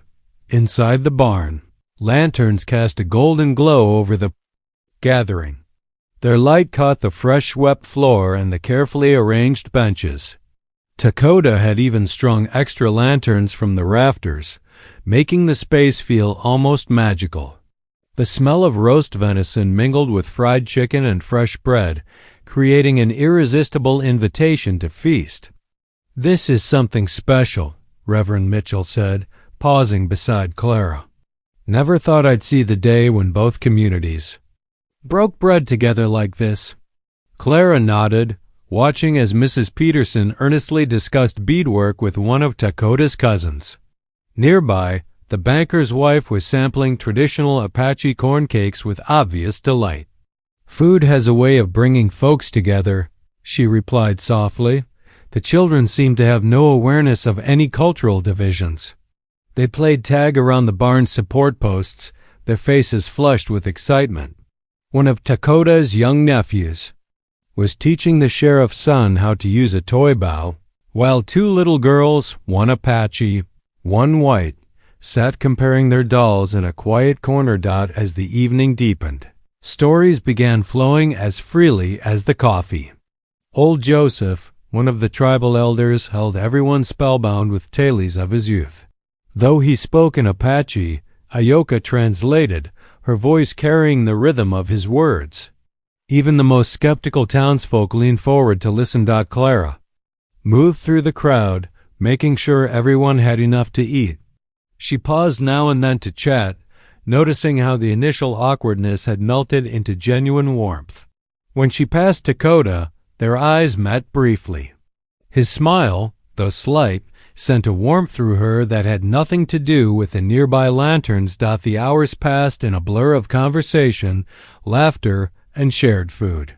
Inside the barn, lanterns cast a golden glow over the gathering. Their light caught the fresh-swept floor and the carefully arranged benches. Dakota had even strung extra lanterns from the rafters, making the space feel almost magical. The smell of roast venison mingled with fried chicken and fresh bread, creating an irresistible invitation to feast. "This is something special," Reverend Mitchell said, pausing beside Clara. "Never thought I'd see the day when both communities broke bread together like this." Clara nodded, watching as Mrs. Peterson earnestly discussed beadwork with one of Dakota's cousins. Nearby, the banker's wife was sampling traditional Apache corn cakes with obvious delight. "Food has a way of bringing folks together," she replied softly. The children seemed to have no awareness of any cultural divisions. They played tag around the barn's support posts, their faces flushed with excitement. One of Dakota's young nephews was teaching the sheriff's son how to use a toy bow, while two little girls, one Apache, one white, sat comparing their dolls in a quiet corner. As the evening deepened, stories began flowing as freely as the coffee. Old Joseph, one of the tribal elders, held everyone spellbound with tales of his youth. Though he spoke in Apache, Ayoka translated, her voice carrying the rhythm of his words. Even the most skeptical townsfolk leaned forward to listen. Clara moved through the crowd, making sure everyone had enough to eat. She paused now and then to chat, noticing how the initial awkwardness had melted into genuine warmth. When she passed Dakota, their eyes met briefly. His smile, though slight, sent a warmth through her that had nothing to do with the nearby lanterns. The hours passed in a blur of conversation, laughter, and shared food.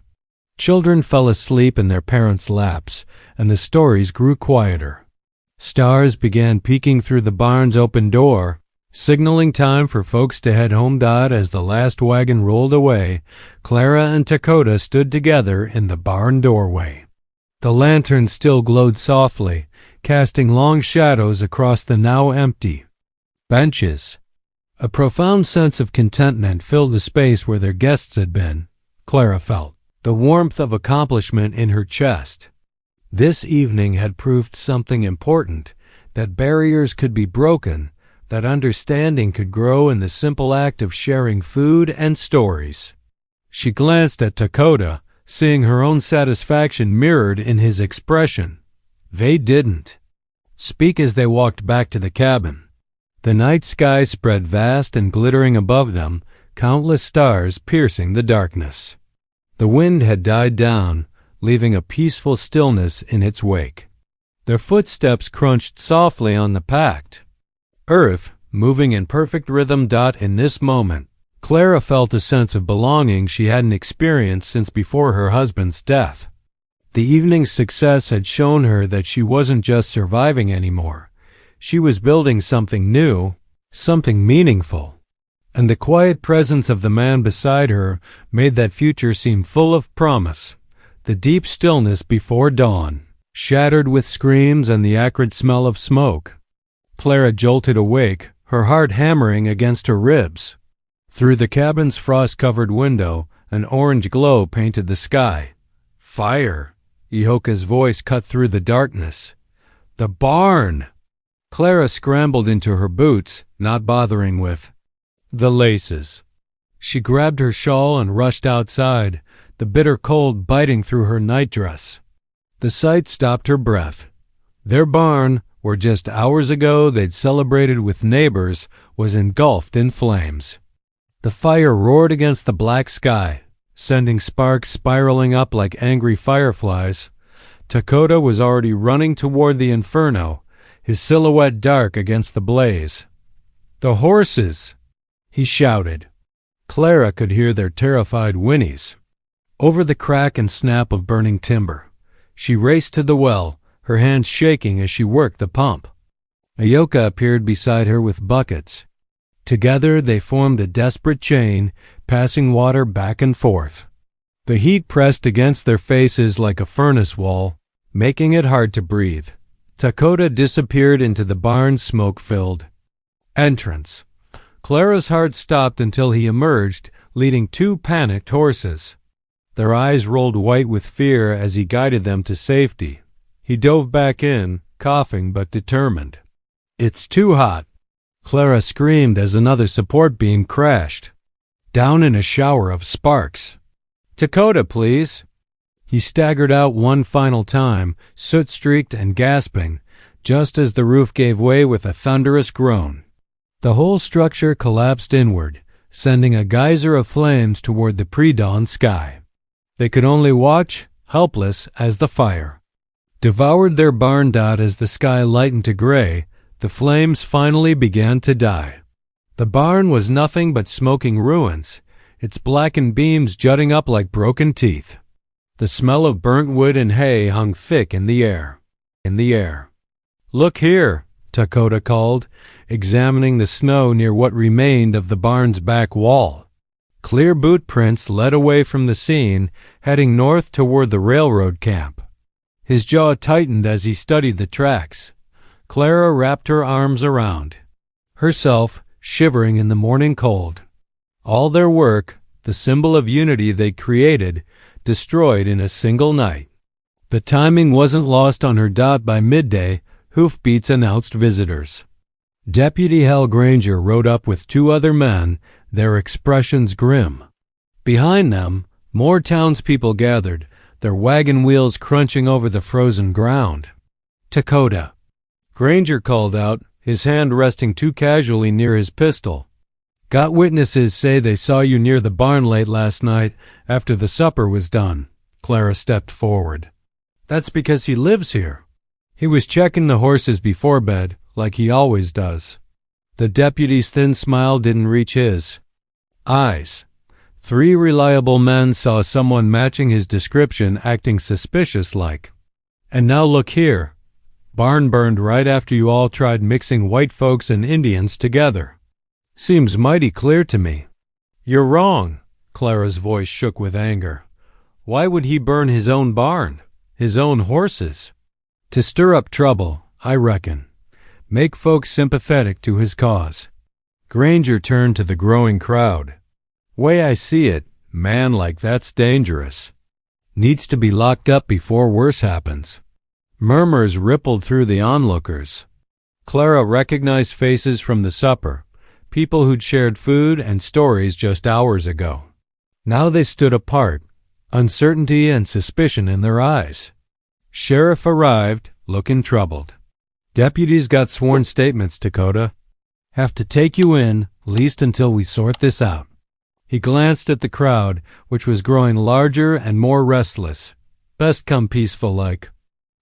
Children fell asleep in their parents' laps, and the stories grew quieter. Stars began peeking through the barn's open door, signaling time for folks to head home. As the last wagon rolled away, Clara and Dakota stood together in the barn doorway. The lanterns still glowed softly, casting long shadows across the now empty benches. A profound sense of contentment filled the space where their guests had been. Clara felt the warmth of accomplishment in her chest. This evening had proved something important, that barriers could be broken, that understanding could grow in the simple act of sharing food and stories. She glanced at Dakota, seeing her own satisfaction mirrored in his expression. They didn't speak as they walked back to the cabin. The night sky spread vast and glittering above them, countless stars piercing the darkness. The wind had died down, leaving a peaceful stillness in its wake. Their footsteps crunched softly on the packed earth, moving in perfect rhythm. In this moment, Clara felt a sense of belonging she hadn't experienced since before her husband's death. The evening's success had shown her that she wasn't just surviving anymore. She was building something new, something meaningful. And the quiet presence of the man beside her made that future seem full of promise. The deep stillness before dawn, shattered with screams and the acrid smell of smoke. Clara jolted awake, her heart hammering against her ribs. Through the cabin's frost-covered window, an orange glow painted the sky. "Fire!" Ihoka's voice cut through the darkness. "The barn!" Clara scrambled into her boots, not bothering with the laces. She grabbed her shawl and rushed outside, the bitter cold biting through her nightdress. The sight stopped her breath. Their barn, where just hours ago they'd celebrated with neighbors, was engulfed in flames. The fire roared against the black sky, sending sparks spiraling up like angry fireflies. Dakota was already running toward the inferno, his silhouette dark against the blaze. "The horses!" he shouted. Clara could hear their terrified whinnies. Over the crack and snap of burning timber, she raced to the well, her hands shaking as she worked the pump. Ayoka appeared beside her with buckets. Together they formed a desperate chain, passing water back and forth. The heat pressed against their faces like a furnace wall, making it hard to breathe. Dakota disappeared into the barn's smoke-filled entrance. Clara's heart stopped until he emerged, leading two panicked horses. Their eyes rolled white with fear as he guided them to safety. He dove back in, coughing but determined. "It's too hot," Clara screamed as another support beam crashed, down in a shower of sparks. "Dakota, please." He staggered out one final time, soot-streaked and gasping, just as the roof gave way with a thunderous groan. The whole structure collapsed inward, sending a geyser of flames toward the pre-dawn sky. They could only watch, helpless, as the fire devoured their barn dot. As the sky lightened to gray, the flames finally began to die. The barn was nothing but smoking ruins, its blackened beams jutting up like broken teeth. The smell of burnt wood and hay hung thick in the air. "Look here," Dakota called, examining the snow near what remained of the barn's back wall. Clear boot prints led away from the scene, heading north toward the railroad camp. His jaw tightened as he studied the tracks. Clara wrapped her arms around herself, shivering in the morning cold. All their work, the symbol of unity they'd created, destroyed in a single night. The timing wasn't lost on her dot. By midday, hoofbeats announced visitors. Deputy Hal Granger rode up with two other men, their expressions grim. Behind them, more townspeople gathered, their wagon wheels crunching over the frozen ground. "Dakota," Granger called out, his hand resting too casually near his pistol. "Got witnesses say they saw you near the barn late last night after the supper was done." Clara stepped forward. "That's because he lives here. He was checking the horses before bed, like he always does." The deputy's thin smile didn't reach his eyes. Three reliable men saw someone matching his description acting suspicious-like. "And now look here. Barn burned right after you all tried mixing white folks and Indians together. Seems mighty clear to me." "You're wrong." Clara's voice shook with anger. "Why would he burn his own barn? His own horses?" "To stir up trouble, I reckon. Make folks sympathetic to his cause." Granger turned to the growing crowd. "Way I see it, man like that's dangerous. Needs to be locked up before worse happens." Murmurs rippled through the onlookers. Clara recognized faces from the supper, people who'd shared food and stories just hours ago. Now they stood apart, uncertainty and suspicion in their eyes. Sheriff arrived, looking troubled. "Deputies got sworn statements, Dakota. Have to take you in, least until we sort this out." He glanced at the crowd, which was growing larger and more restless. "Best come peaceful like."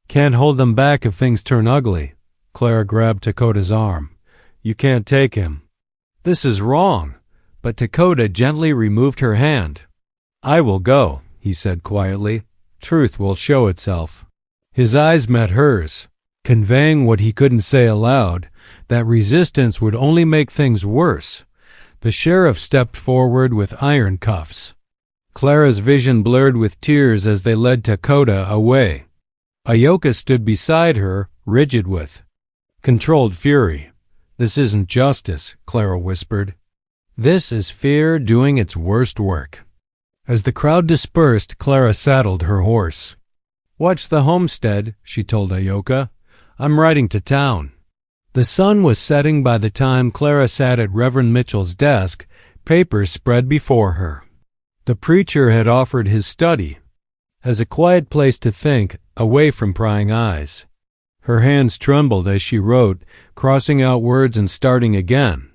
"Can't hold them back if things turn ugly." Clara grabbed Dakota's arm. "You can't take him." "This is wrong." But Dakota gently removed her hand. "I will go," he said quietly. "Truth will show itself." His eyes met hers, conveying what he couldn't say aloud, that resistance would only make things worse. The sheriff stepped forward with iron cuffs. Clara's vision blurred with tears as they led Dakota away. Ayoka stood beside her, rigid with controlled fury. "This isn't justice," Clara whispered. "This is fear doing its worst work." As the crowd dispersed, Clara saddled her horse. "Watch the homestead," she told Ayoka. "I'm riding to town." The sun was setting by the time Clara sat at Reverend Mitchell's desk, papers spread before her. The preacher had offered his study as a quiet place to think, away from prying eyes. Her hands trembled as she wrote, crossing out words and starting again.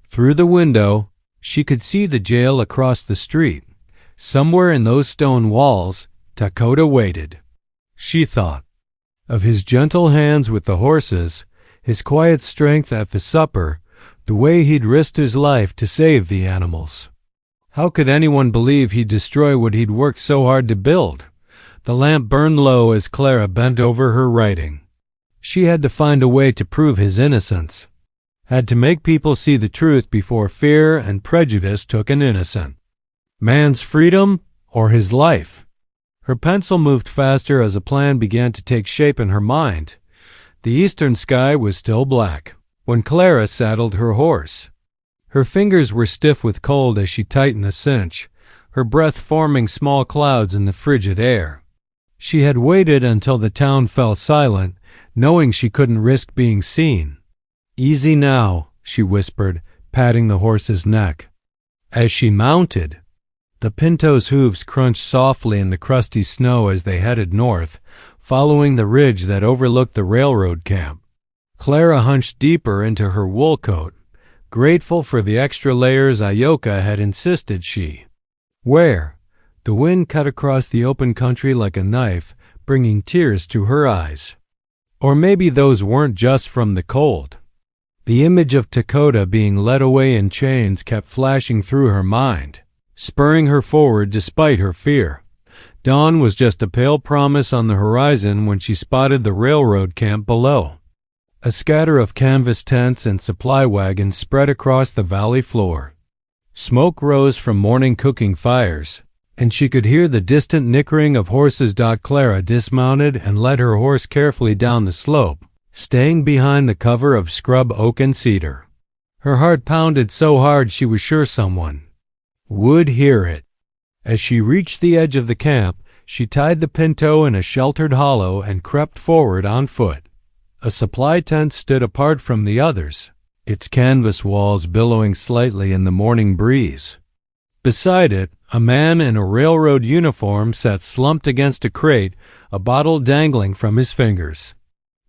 Through the window, she could see the jail across the street. Somewhere in those stone walls, Dakota waited. She thought of his gentle hands with the horses, his quiet strength at the supper, the way he'd risked his life to save the animals. How could anyone believe he'd destroy what he'd worked so hard to build? The lamp burned low as Clara bent over her writing. She had to find a way to prove his innocence. Had to make people see the truth before fear and prejudice took an innocent. Man's freedom or his life? Her pencil moved faster as a plan began to take shape in her mind. The eastern sky was still black when Clara saddled her horse. Her fingers were stiff with cold as she tightened the cinch, her breath forming small clouds in the frigid air. She had waited until the town fell silent, knowing she couldn't risk being seen. "Easy now," she whispered, patting the horse's neck. As she mounted, the pinto's hooves crunched softly in the crusty snow as they headed north, following the ridge that overlooked the railroad camp. Clara hunched deeper into her wool coat, grateful for the extra layers Ayoka had insisted she wear. The wind cut across the open country like a knife, bringing tears to her eyes. Or maybe those weren't just from the cold. The image of Dakota being led away in chains kept flashing through her mind, spurring her forward despite her fear. Dawn was just a pale promise on the horizon when she spotted the railroad camp below. A scatter of canvas tents and supply wagons spread across the valley floor. Smoke rose from morning cooking fires, and she could hear the distant nickering of horses. Clara dismounted and led her horse carefully down the slope, staying behind the cover of scrub oak and cedar. Her heart pounded so hard she was sure someone would hear it. As she reached the edge of the camp, she tied the pinto in a sheltered hollow and crept forward on foot. A supply tent stood apart from the others, its canvas walls billowing slightly in the morning breeze. Beside it, a man in a railroad uniform sat slumped against a crate, a bottle dangling from his fingers.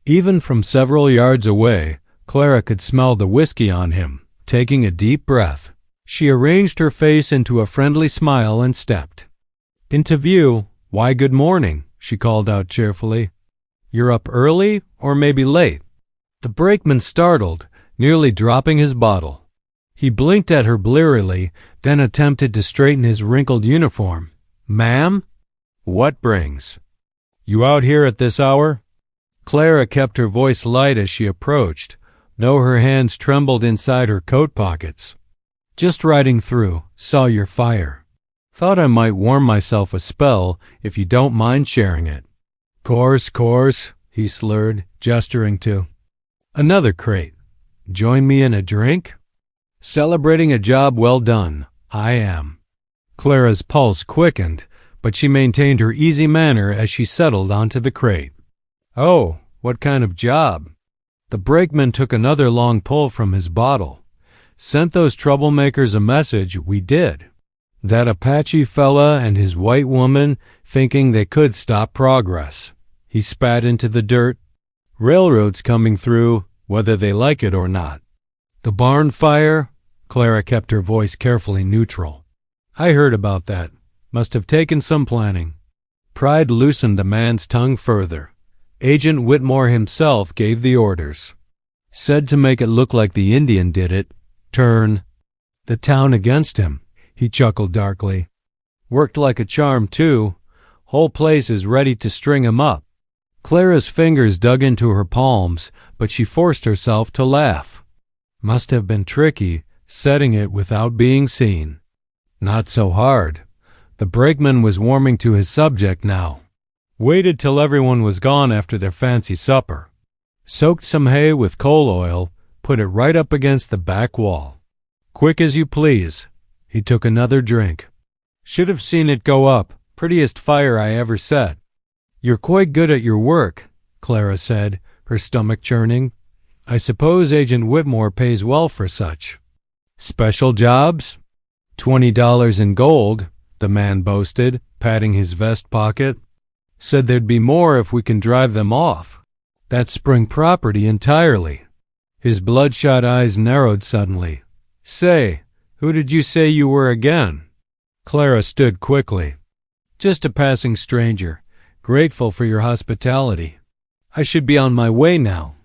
Even from several yards away, Clara could smell the whiskey on him. Taking a deep breath, she arranged her face into a friendly smile and stepped into view. "Why, good morning," she called out cheerfully. "You're up early, or maybe late?" The brakeman startled, nearly dropping his bottle. He blinked at her blearily, then attempted to straighten his wrinkled uniform. "Ma'am? What brings you out here at this hour?" Clara kept her voice light as she approached, though her hands trembled inside her coat pockets. "Just riding through, saw your fire. Thought I might warm myself a spell, if you don't mind sharing it." Course, he slurred, gesturing to another crate. "Join me in a drink?" "Celebrating a job well done, I am." Clara's pulse quickened, but she maintained her easy manner as she settled onto the crate. "Oh, what kind of job?" The brakeman took another long pull from his bottle. "Sent those troublemakers a message, we did. That Apache fella and his white woman thinking they could stop progress." He spat into the dirt. "Railroads coming through, whether they like it or not." "The barn fire?" Clara kept her voice carefully neutral. "I heard about that. Must have taken some planning." Pride loosened the man's tongue further. Agent Whitmore himself gave the orders. Said to make it look like the Indian did it. Turn the town against him. He chuckled darkly. "Worked like a charm, too. Whole place is ready to string him up." Clara's fingers dug into her palms, but she forced herself to laugh. Must have been tricky, setting it without being seen. Not so hard. The brakeman was warming to his subject now. Waited till everyone was gone after their fancy supper. Soaked some hay with coal oil, put it right up against the back wall. "Quick as you please." He took another drink. "Should have seen it go up. Prettiest fire I ever set." "You're quite good at your work," Clara said, her stomach churning. I suppose Agent Whitmore pays well for such. Special jobs? $20 in gold, the man boasted, patting his vest pocket. Said there'd be more if we can drive them off. That's spring property entirely. His bloodshot eyes narrowed suddenly. Say, who did you say you were again? Clara stood quickly. Just a passing stranger, grateful for your hospitality. I should be on my way now.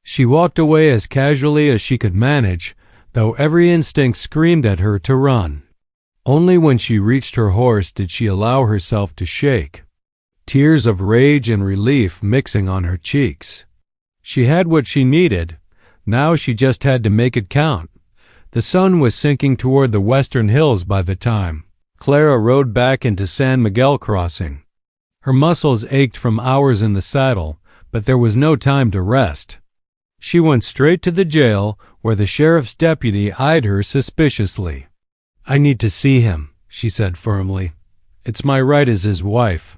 She walked away as casually as she could manage, though every instinct screamed at her to run. Only when she reached her horse did she allow herself to shake, tears of rage and relief mixing on her cheeks. She had what she needed. Now she just had to make it count. The sun was sinking toward the western hills by the time Clara rode back into San Miguel Crossing. Her muscles ached from hours in the saddle, but there was no time to rest. She went straight to the jail, where the sheriff's deputy eyed her suspiciously. I need to see him, she said firmly. It's my right as his wife.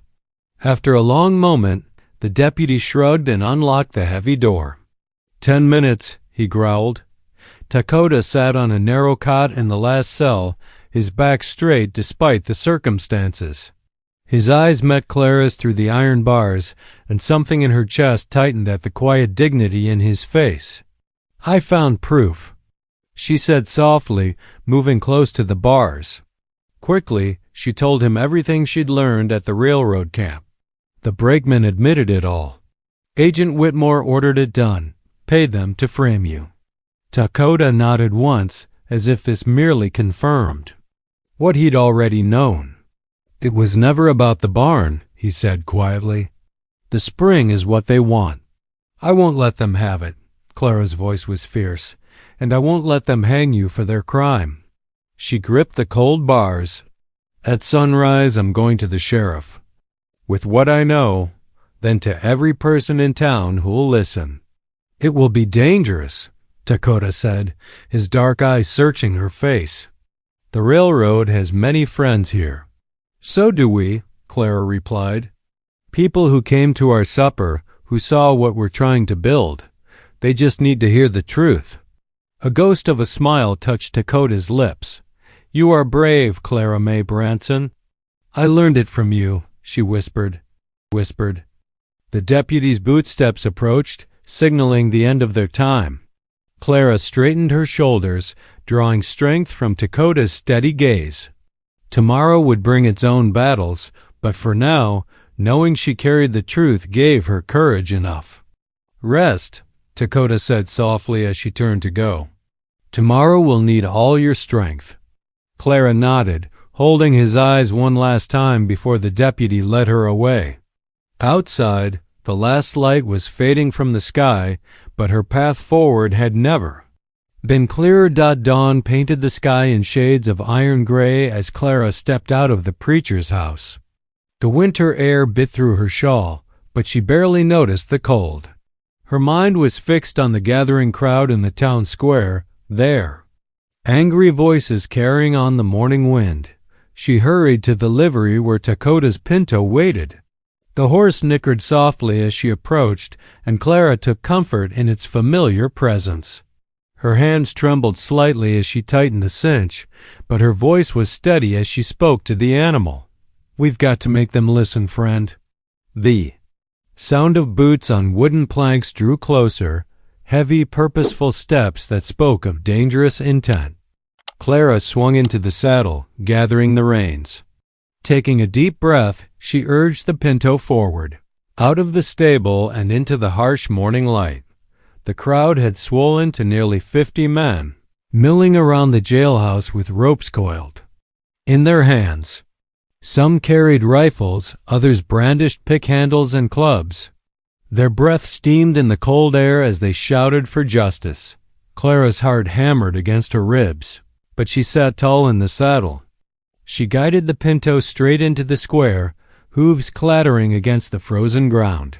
After a long moment, the deputy shrugged and unlocked the heavy door. 10 minutes, he growled. Dakota sat on a narrow cot in the last cell, his back straight despite the circumstances. His eyes met Clara's through the iron bars, and something in her chest tightened at the quiet dignity in his face. I found proof, she said softly, moving close to the bars. Quickly, she told him everything she'd learned at the railroad camp. The brakeman admitted it all. Agent Whitmore ordered it done, paid them to frame you. Dakota nodded once, as if this merely confirmed what he'd already known. It was never about the barn, he said quietly. The spring is what they want. I won't let them have it. Clara's voice was fierce. And I won't let them hang you for their crime. She gripped the cold bars. At sunrise, I'm going to the sheriff. With what I know, then to every person in town who'll listen. It will be dangerous, Dakota said, his dark eyes searching her face. The railroad has many friends here. So do we, Clara replied. People who came to our supper, who saw what we're trying to build. They just need to hear the truth. A ghost of a smile touched Dakota's lips. You are brave, Clara May Branson. I learned it from you, she whispered. The deputy's bootsteps approached, signaling the end of their time. Clara straightened her shoulders, drawing strength from Dakota's steady gaze. Tomorrow would bring its own battles, but for now, knowing she carried the truth gave her courage enough. Rest, Dakota said softly as she turned to go. Tomorrow will need all your strength. Clara nodded, holding his eyes one last time before the deputy led her away. Outside, the last light was fading from the sky, but her path forward had never been clearer. Dawn painted the sky in shades of iron gray as Clara stepped out of the preacher's house. The winter air bit through her shawl, but she barely noticed the cold. Her mind was fixed on the gathering crowd in the town square, there. Angry voices carrying on the morning wind. She hurried to the livery where Dakota's pinto waited. The horse nickered softly as she approached, and Clara took comfort in its familiar presence. Her hands trembled slightly as she tightened the cinch, but her voice was steady as she spoke to the animal. We've got to make them listen, friend. The sound of boots on wooden planks drew closer, heavy, purposeful steps that spoke of dangerous intent. Clara swung into the saddle, gathering the reins. Taking a deep breath, she urged the pinto forward, out of the stable and into the harsh morning light. The crowd had swollen to nearly 50 men, milling around the jailhouse with ropes coiled in their hands. Some carried rifles, others brandished pick handles and clubs. Their breath steamed in the cold air as they shouted for justice. Clara's heart hammered against her ribs, but she sat tall in the saddle. She guided the pinto straight into the square, hooves clattering against the frozen ground.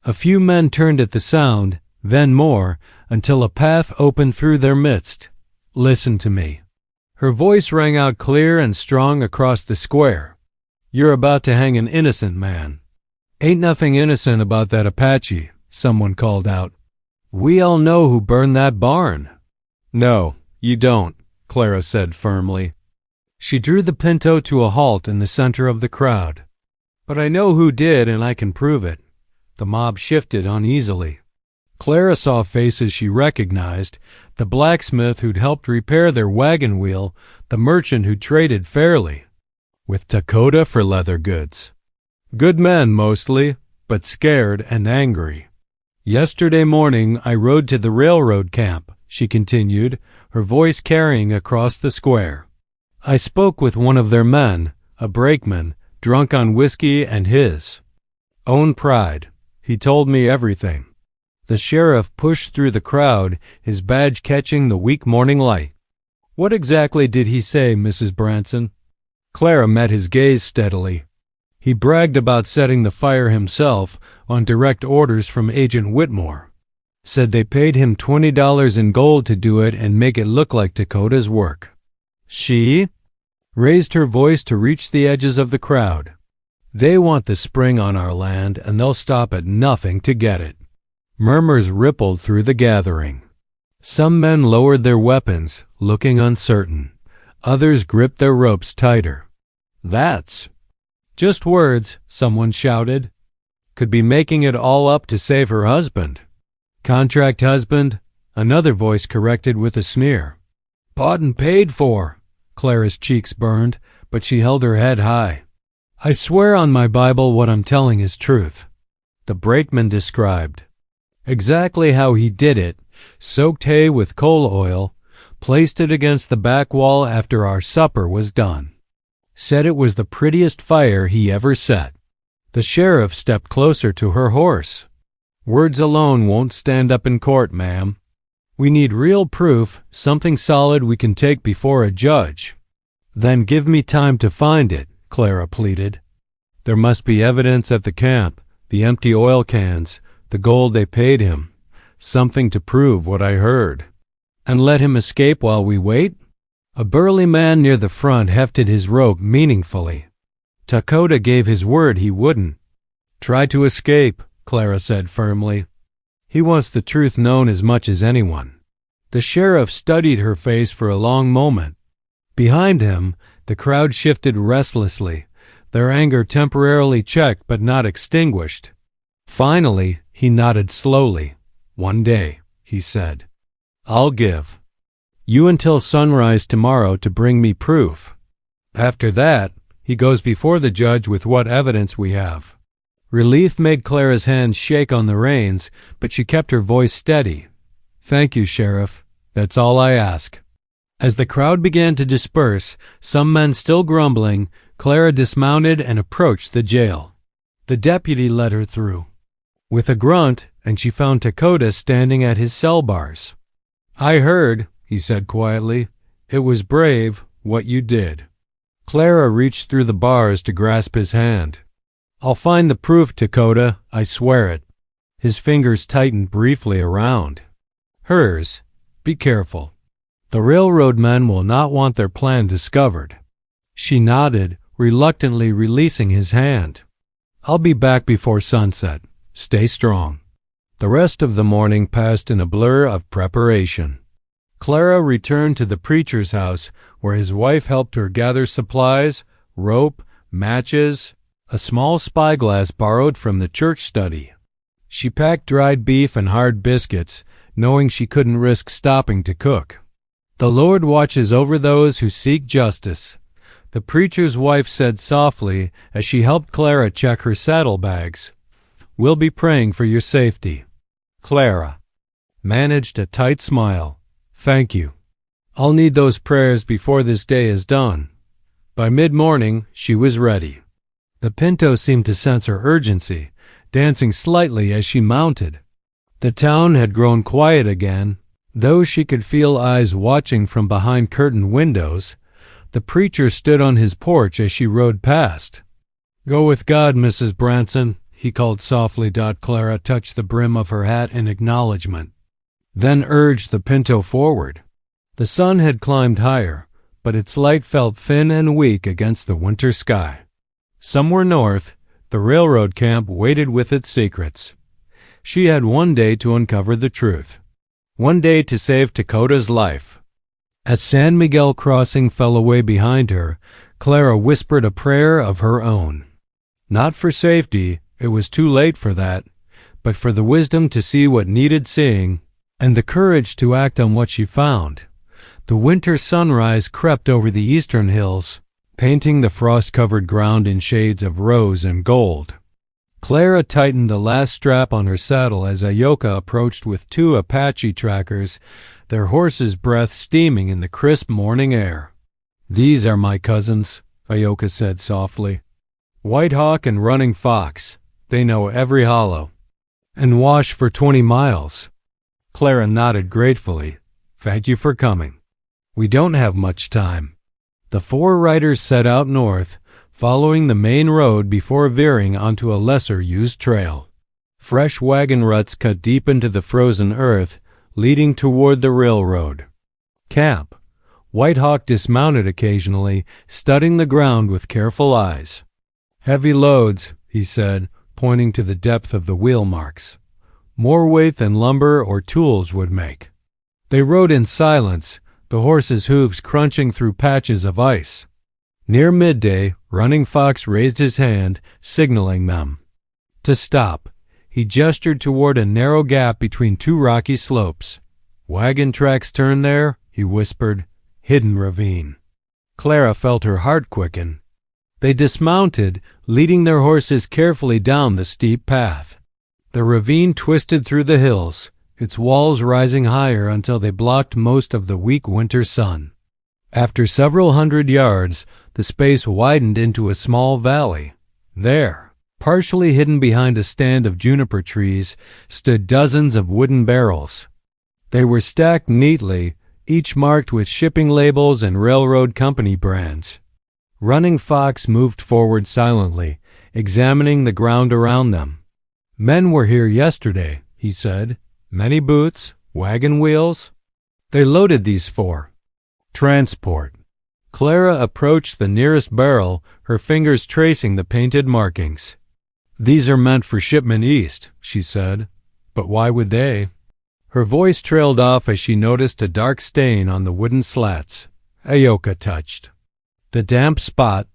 A few men turned at the sound, then more, until a path opened through their midst. Listen to me. Her voice rang out clear and strong across the square. You're about to hang an innocent man. Ain't nothing innocent about that Apache, someone called out. We all know who burned that barn. No, you don't, Clara said firmly. She drew the Pinto to a halt in the center of the crowd. But I know who did, and I can prove it. The mob shifted uneasily. Clara saw faces she recognized, the blacksmith who'd helped repair their wagon wheel, the merchant who traded fairly, with Dakota for leather goods. Good men, mostly, but scared and angry. Yesterday morning I rode to the railroad camp, she continued, her voice carrying across the square. I spoke with one of their men, a brakeman, drunk on whiskey and his own pride. He told me everything. The sheriff pushed through the crowd, his badge catching the weak morning light. What exactly did he say, Mrs. Branson? Clara met his gaze steadily. He bragged about setting the fire himself on direct orders from Agent Whitmore. Said they paid him $20 in gold to do it and make it look like Dakota's work. She raised her voice to reach the edges of the crowd. They want the spring on our land, and they'll stop at nothing to get it. Murmurs rippled through the gathering. Some men lowered their weapons, looking uncertain. Others gripped their ropes tighter. That's just words, someone shouted. Could be making it all up to save her husband. Contract husband, another voice corrected with a sneer. Bought and paid for. Clara's cheeks burned, but she held her head high. I swear on my Bible what I'm telling is truth. The brakeman described exactly how he did it, soaked hay with coal oil, placed it against the back wall after our supper was done. Said it was the prettiest fire he ever set. The sheriff stepped closer to her horse. Words alone won't stand up in court, ma'am. We need real proof, something solid we can take before a judge. Then give me time to find it, Clara pleaded. There must be evidence at the camp, the empty oil cans, the gold they paid him, something to prove what I heard. And let him escape while we wait? A burly man near the front hefted his rope meaningfully. Dakota gave his word he wouldn't. Try to escape, Clara said firmly. He wants the truth known as much as anyone. The sheriff studied her face for a long moment. Behind him, the crowd shifted restlessly, their anger temporarily checked but not extinguished. Finally, he nodded slowly. One day, he said, I'll give you until sunrise tomorrow to bring me proof. After that, he goes before the judge with what evidence we have. Relief made Clara's hands shake on the reins, but she kept her voice steady. Thank you, Sheriff. That's all I ask. As the crowd began to disperse, some men still grumbling, Clara dismounted and approached the jail. The deputy led her through. With a grunt, and she found Dakota standing at his cell bars. I heard, he said quietly, it was brave, what you did. Clara reached through the bars to grasp his hand. I'll find the proof, Dakota, I swear it. His fingers tightened briefly around hers. Be careful. The railroad men will not want their plan discovered. She nodded, reluctantly releasing his hand. I'll be back before sunset. Stay strong. The rest of the morning passed in a blur of preparation. Clara returned to the preacher's house, where his wife helped her gather supplies, rope, matches, a small spyglass borrowed from the church study. She packed dried beef and hard biscuits, knowing she couldn't risk stopping to cook. The Lord watches over those who seek justice, the preacher's wife said softly as she helped Clara check her saddlebags. We'll be praying for your safety. Clara managed a tight smile. Thank you. I'll need those prayers before this day is done. By mid-morning, she was ready. The Pinto seemed to sense her urgency, dancing slightly as she mounted. The town had grown quiet again, though she could feel eyes watching from behind curtained windows. The preacher stood on his porch as she rode past. Go with God, Mrs. Branson, he called softly. Clara touched the brim of her hat in acknowledgement, then urged the Pinto forward. The sun had climbed higher, but its light felt thin and weak against the winter sky. Somewhere north, the railroad camp waited with its secrets. She had one day to uncover the truth. One day to save Dakota's life. As San Miguel Crossing fell away behind her, Clara whispered a prayer of her own. Not for safety, it was too late for that, but for the wisdom to see what needed seeing, and the courage to act on what she found. The winter sunrise crept over the eastern hills, painting the frost-covered ground in shades of rose and gold. Clara tightened the last strap on her saddle as Ayoka approached with 2 Apache trackers, their horses' breath steaming in the crisp morning air. "These are my cousins," Ayoka said softly. "White Hawk and Running Fox. They know every hollow." "And wash for 20 miles. Clara nodded gratefully. "Thank you for coming. We don't have much time." The 4 riders set out north, following the main road before veering onto a lesser-used trail. Fresh wagon ruts cut deep into the frozen earth, leading toward the railroad. Camp. White Hawk dismounted occasionally, studying the ground with careful eyes. "Heavy loads," he said, pointing to the depth of the wheel marks. "More weight than lumber or tools would make." They rode in silence, the horses' hooves crunching through patches of ice. Near midday, Running Fox raised his hand, signaling them to stop. He gestured toward a narrow gap between 2 rocky slopes. "Wagon tracks turn there," he whispered. "Hidden ravine." Clara felt her heart quicken. They dismounted, leading their horses carefully down the steep path. The ravine twisted through the hills, its walls rising higher until they blocked most of the weak winter sun. After several hundred yards, the space widened into a small valley. There, partially hidden behind a stand of juniper trees, stood dozens of wooden barrels. They were stacked neatly, each marked with shipping labels and railroad company brands. Running Fox moved forward silently, examining the ground around them. "Men were here yesterday," he said. "Many boots, wagon wheels." They loaded these for transport. Clara approached the nearest barrel, her fingers tracing the painted markings. "These are meant for shipment east," she said. "But why would they?" Her voice trailed off as she noticed a dark stain on the wooden slats. Ayoka touched the damp spot.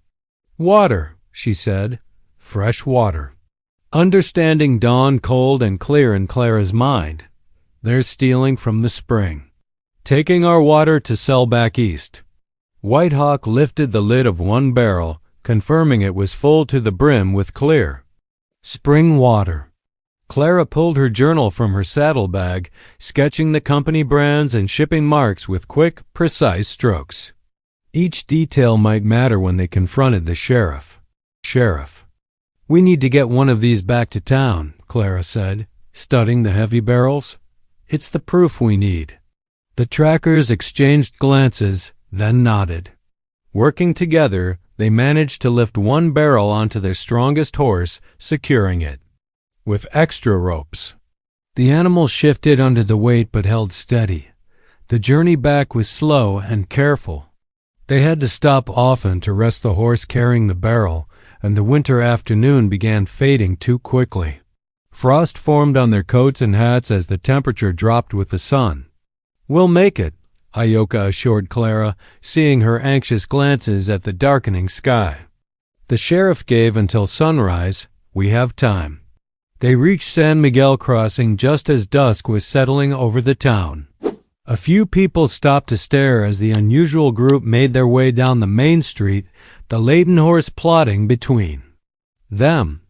"Water," she said. "Fresh water." Understanding dawned cold and clear in Clara's mind. "They're stealing from the spring. Taking our water to sell back east." White Hawk lifted the lid of one barrel, confirming it was full to the brim with clear spring water. Clara pulled her journal from her saddlebag, sketching the company brands and shipping marks with quick, precise strokes. Each detail might matter when they confronted the sheriff. "Sheriff, we need to get one of these back to town," Clara said, studying the heavy barrels. "It's the proof we need." The trackers exchanged glances, then nodded. Working together, they managed to lift one barrel onto their strongest horse, securing it with extra ropes. The animal shifted under the weight but held steady. The journey back was slow and careful. They had to stop often to rest the horse carrying the barrel, and the winter afternoon began fading too quickly. Frost formed on their coats and hats as the temperature dropped with the sun. "We'll make it," Ayoka assured Clara, seeing her anxious glances at the darkening sky. The sheriff gave until sunrise. "We have time." They reached San Miguel Crossing just as dusk was settling over the town. A few people stopped to stare as the unusual group made their way down the main street, the laden horse plodding between them.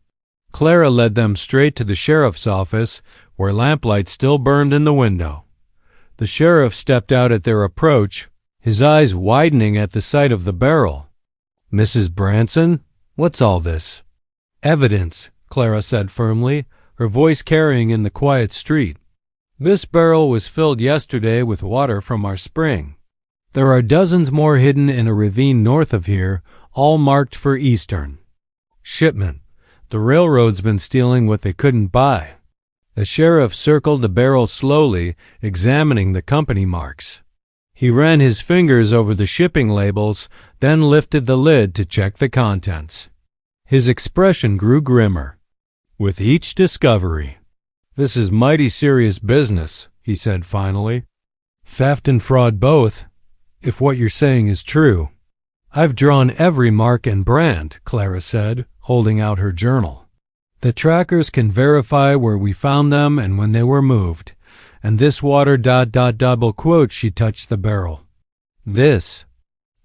Clara led them straight to the sheriff's office, where lamplight still burned in the window. The sheriff stepped out at their approach, his eyes widening at the sight of the barrel. "Mrs. Branson, what's all this?" "Evidence," Clara said firmly, her voice carrying in the quiet street. "This barrel was filled yesterday with water from our spring. There are dozens more hidden in a ravine north of here, all marked for Eastern shipment. The railroad's been stealing what they couldn't buy." The sheriff circled the barrel slowly, examining the company marks. He ran his fingers over the shipping labels, then lifted the lid to check the contents. His expression grew grimmer with each discovery. "This is mighty serious business," he said finally. "Theft and fraud both, if what you're saying is true." "I've drawn every mark and brand," Clara said, holding out her journal. "The trackers can verify where we found them and when they were moved. And this water ... double quote, she touched the barrel. This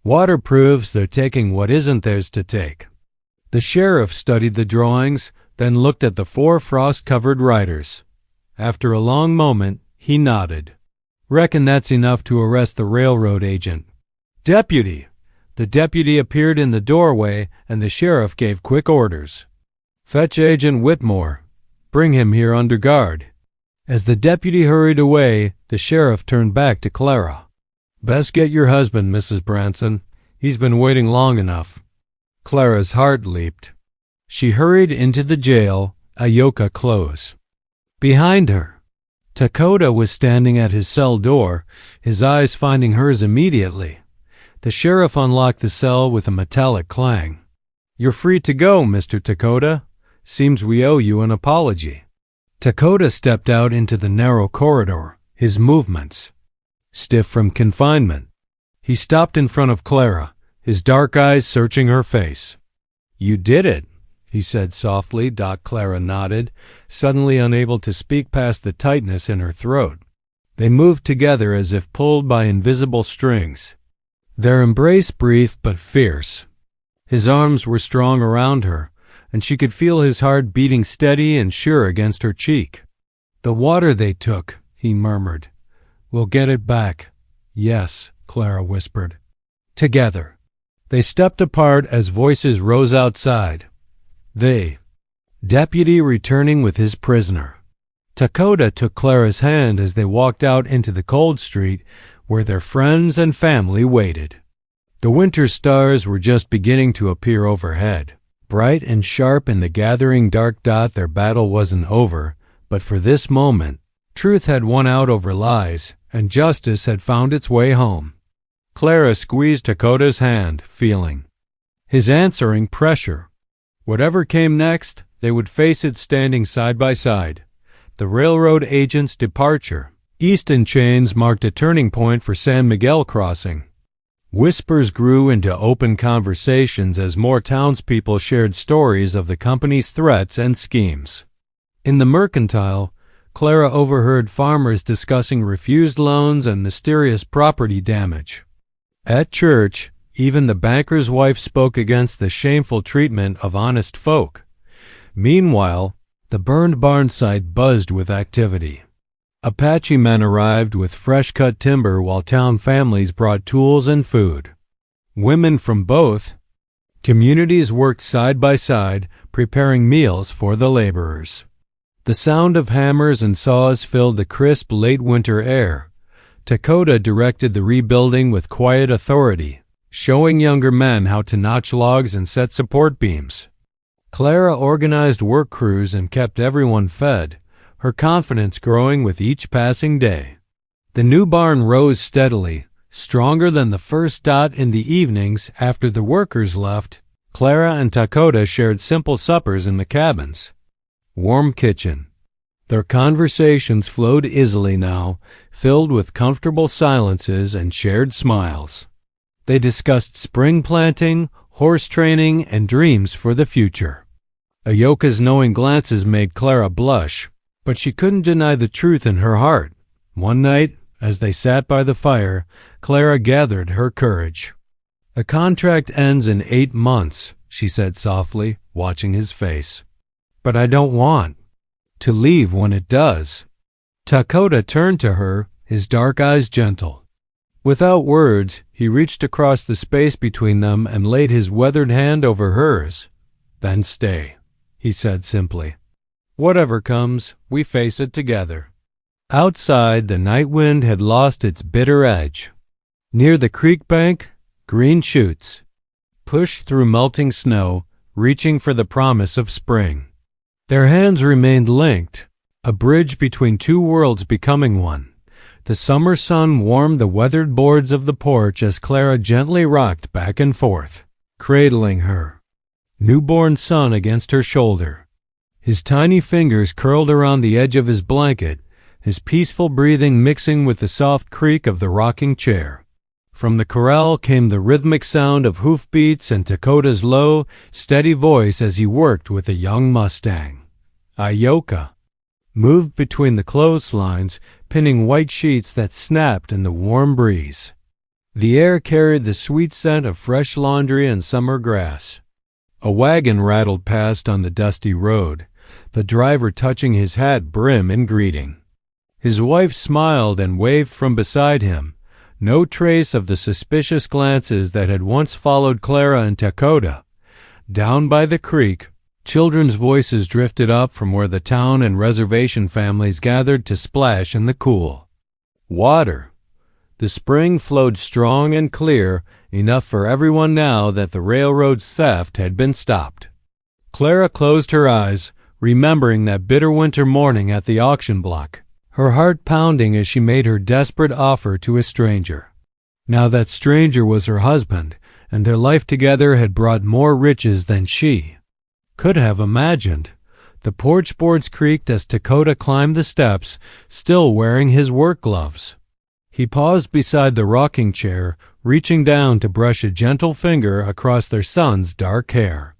water proves they're taking what isn't theirs to take." The sheriff studied the drawings, then looked at the 4 frost-covered riders. After a long moment, he nodded. "Reckon that's enough to arrest the railroad agent." "Deputy!" The deputy appeared in the doorway, and the sheriff gave quick orders. "Fetch Agent Whitmore. Bring him here under guard." As the deputy hurried away, the sheriff turned back to Clara. "Best get your husband, Mrs. Branson. He's been waiting long enough." Clara's heart leaped. She hurried into the jail, a yoke close. Behind her, Dakota was standing at his cell door, his eyes finding hers immediately. The sheriff unlocked the cell with a metallic clang. "You're free to go, Mr. Dakota. Seems we owe you an apology." Dakota stepped out into the narrow corridor, his movements stiff from confinement. He stopped in front of Clara, his dark eyes searching her face. "You did it," he said softly. Clara nodded, suddenly unable to speak past the tightness in her throat. They moved together as if pulled by invisible strings, their embrace brief but fierce. His arms were strong around her, and she could feel his heart beating steady and sure against her cheek. "The water they took," he murmured. "We'll get it back." "Yes," Clara whispered. Together. They stepped apart as voices rose outside. They. Deputy returning with his prisoner. Dakota took Clara's hand as they walked out into the cold street where their friends and family waited. The winter stars were just beginning to appear overhead. Bright and sharp in the gathering dark dot, their battle wasn't over, but for this moment, truth had won out over lies, and justice had found its way home. Clara squeezed Dakota's hand, feeling his answering pressure. Whatever came next, they would face it standing side by side. The railroad agent's departure. East in Chains marked a turning point for San Miguel Crossing. Whispers grew into open conversations as more townspeople shared stories of the company's threats and schemes. In the Mercantile, Clara overheard farmers discussing refused loans and mysterious property damage. At church, even the banker's wife spoke against the shameful treatment of honest folk. Meanwhile, the burned barn site buzzed with activity. Apache men arrived with fresh-cut timber while town families brought tools and food. Women from both communities worked side by side, preparing meals for the laborers. The sound of hammers and saws filled the crisp late-winter air. Dakota directed the rebuilding with quiet authority, showing younger men how to notch logs and set support beams. Clara organized work crews and kept everyone fed, her confidence growing with each passing day. The new barn rose steadily, stronger than the first dot. In the evenings after the workers left. Clara and Dakota shared simple suppers in the cabins. Warm kitchen. Their conversations flowed easily now, filled with comfortable silences and shared smiles. They discussed spring planting, horse training, and dreams for the future. Ayoka's knowing glances made Clara blush, but she couldn't deny the truth in her heart. One night, as they sat by the fire, Clara gathered her courage. "A contract ends in 8 months, she said softly, watching his face. "But I don't want to leave when it does." Dakota turned to her, his dark eyes gentle. Without words, he reached across the space between them and laid his weathered hand over hers. "Then stay," he said simply. "Whatever comes, we face it together." Outside, the night wind had lost its bitter edge. Near the creek bank, green shoots pushed through melting snow, reaching for the promise of spring. Their hands remained linked, a bridge between two worlds becoming one. The summer sun warmed the weathered boards of the porch as Clara gently rocked back and forth, cradling her newborn son against her shoulder. His tiny fingers curled around the edge of his blanket, his peaceful breathing mixing with the soft creak of the rocking chair. From the corral came the rhythmic sound of hoofbeats and Dakota's low, steady voice as he worked with a young Mustang. Ioka moved between the clotheslines, pinning white sheets that snapped in the warm breeze. The air carried the sweet scent of fresh laundry and summer grass. A wagon rattled past on the dusty road, the driver touching his hat brim in greeting. His wife smiled and waved from beside him, no trace of the suspicious glances that had once followed Clara and Dakota. Down by the creek, children's voices drifted up from where the town and reservation families gathered to splash in the cool water. The spring flowed strong and clear, enough for everyone now that the railroad's theft had been stopped. Clara closed her eyes, remembering that bitter winter morning at the auction block, her heart pounding as she made her desperate offer to a stranger. Now that stranger was her husband, and their life together had brought more riches than she could have imagined. The porch boards creaked as Dakota climbed the steps, still wearing his work gloves. He paused beside the rocking chair, reaching down to brush a gentle finger across their son's dark hair.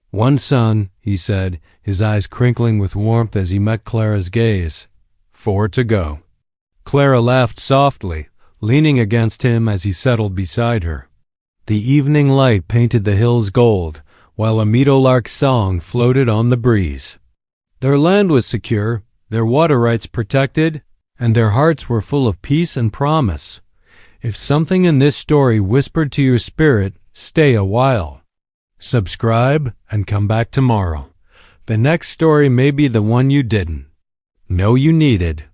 "One son," he said, his eyes crinkling with warmth as he met Clara's gaze. "4 to go." Clara laughed softly, leaning against him as he settled beside her. The evening light painted the hills gold, while a meadowlark's song floated on the breeze. Their land was secure, their water rights protected, and their hearts were full of peace and promise. If something in this story whispered to your spirit, stay a while. Subscribe and come back tomorrow. The next story may be the one you didn't know you needed.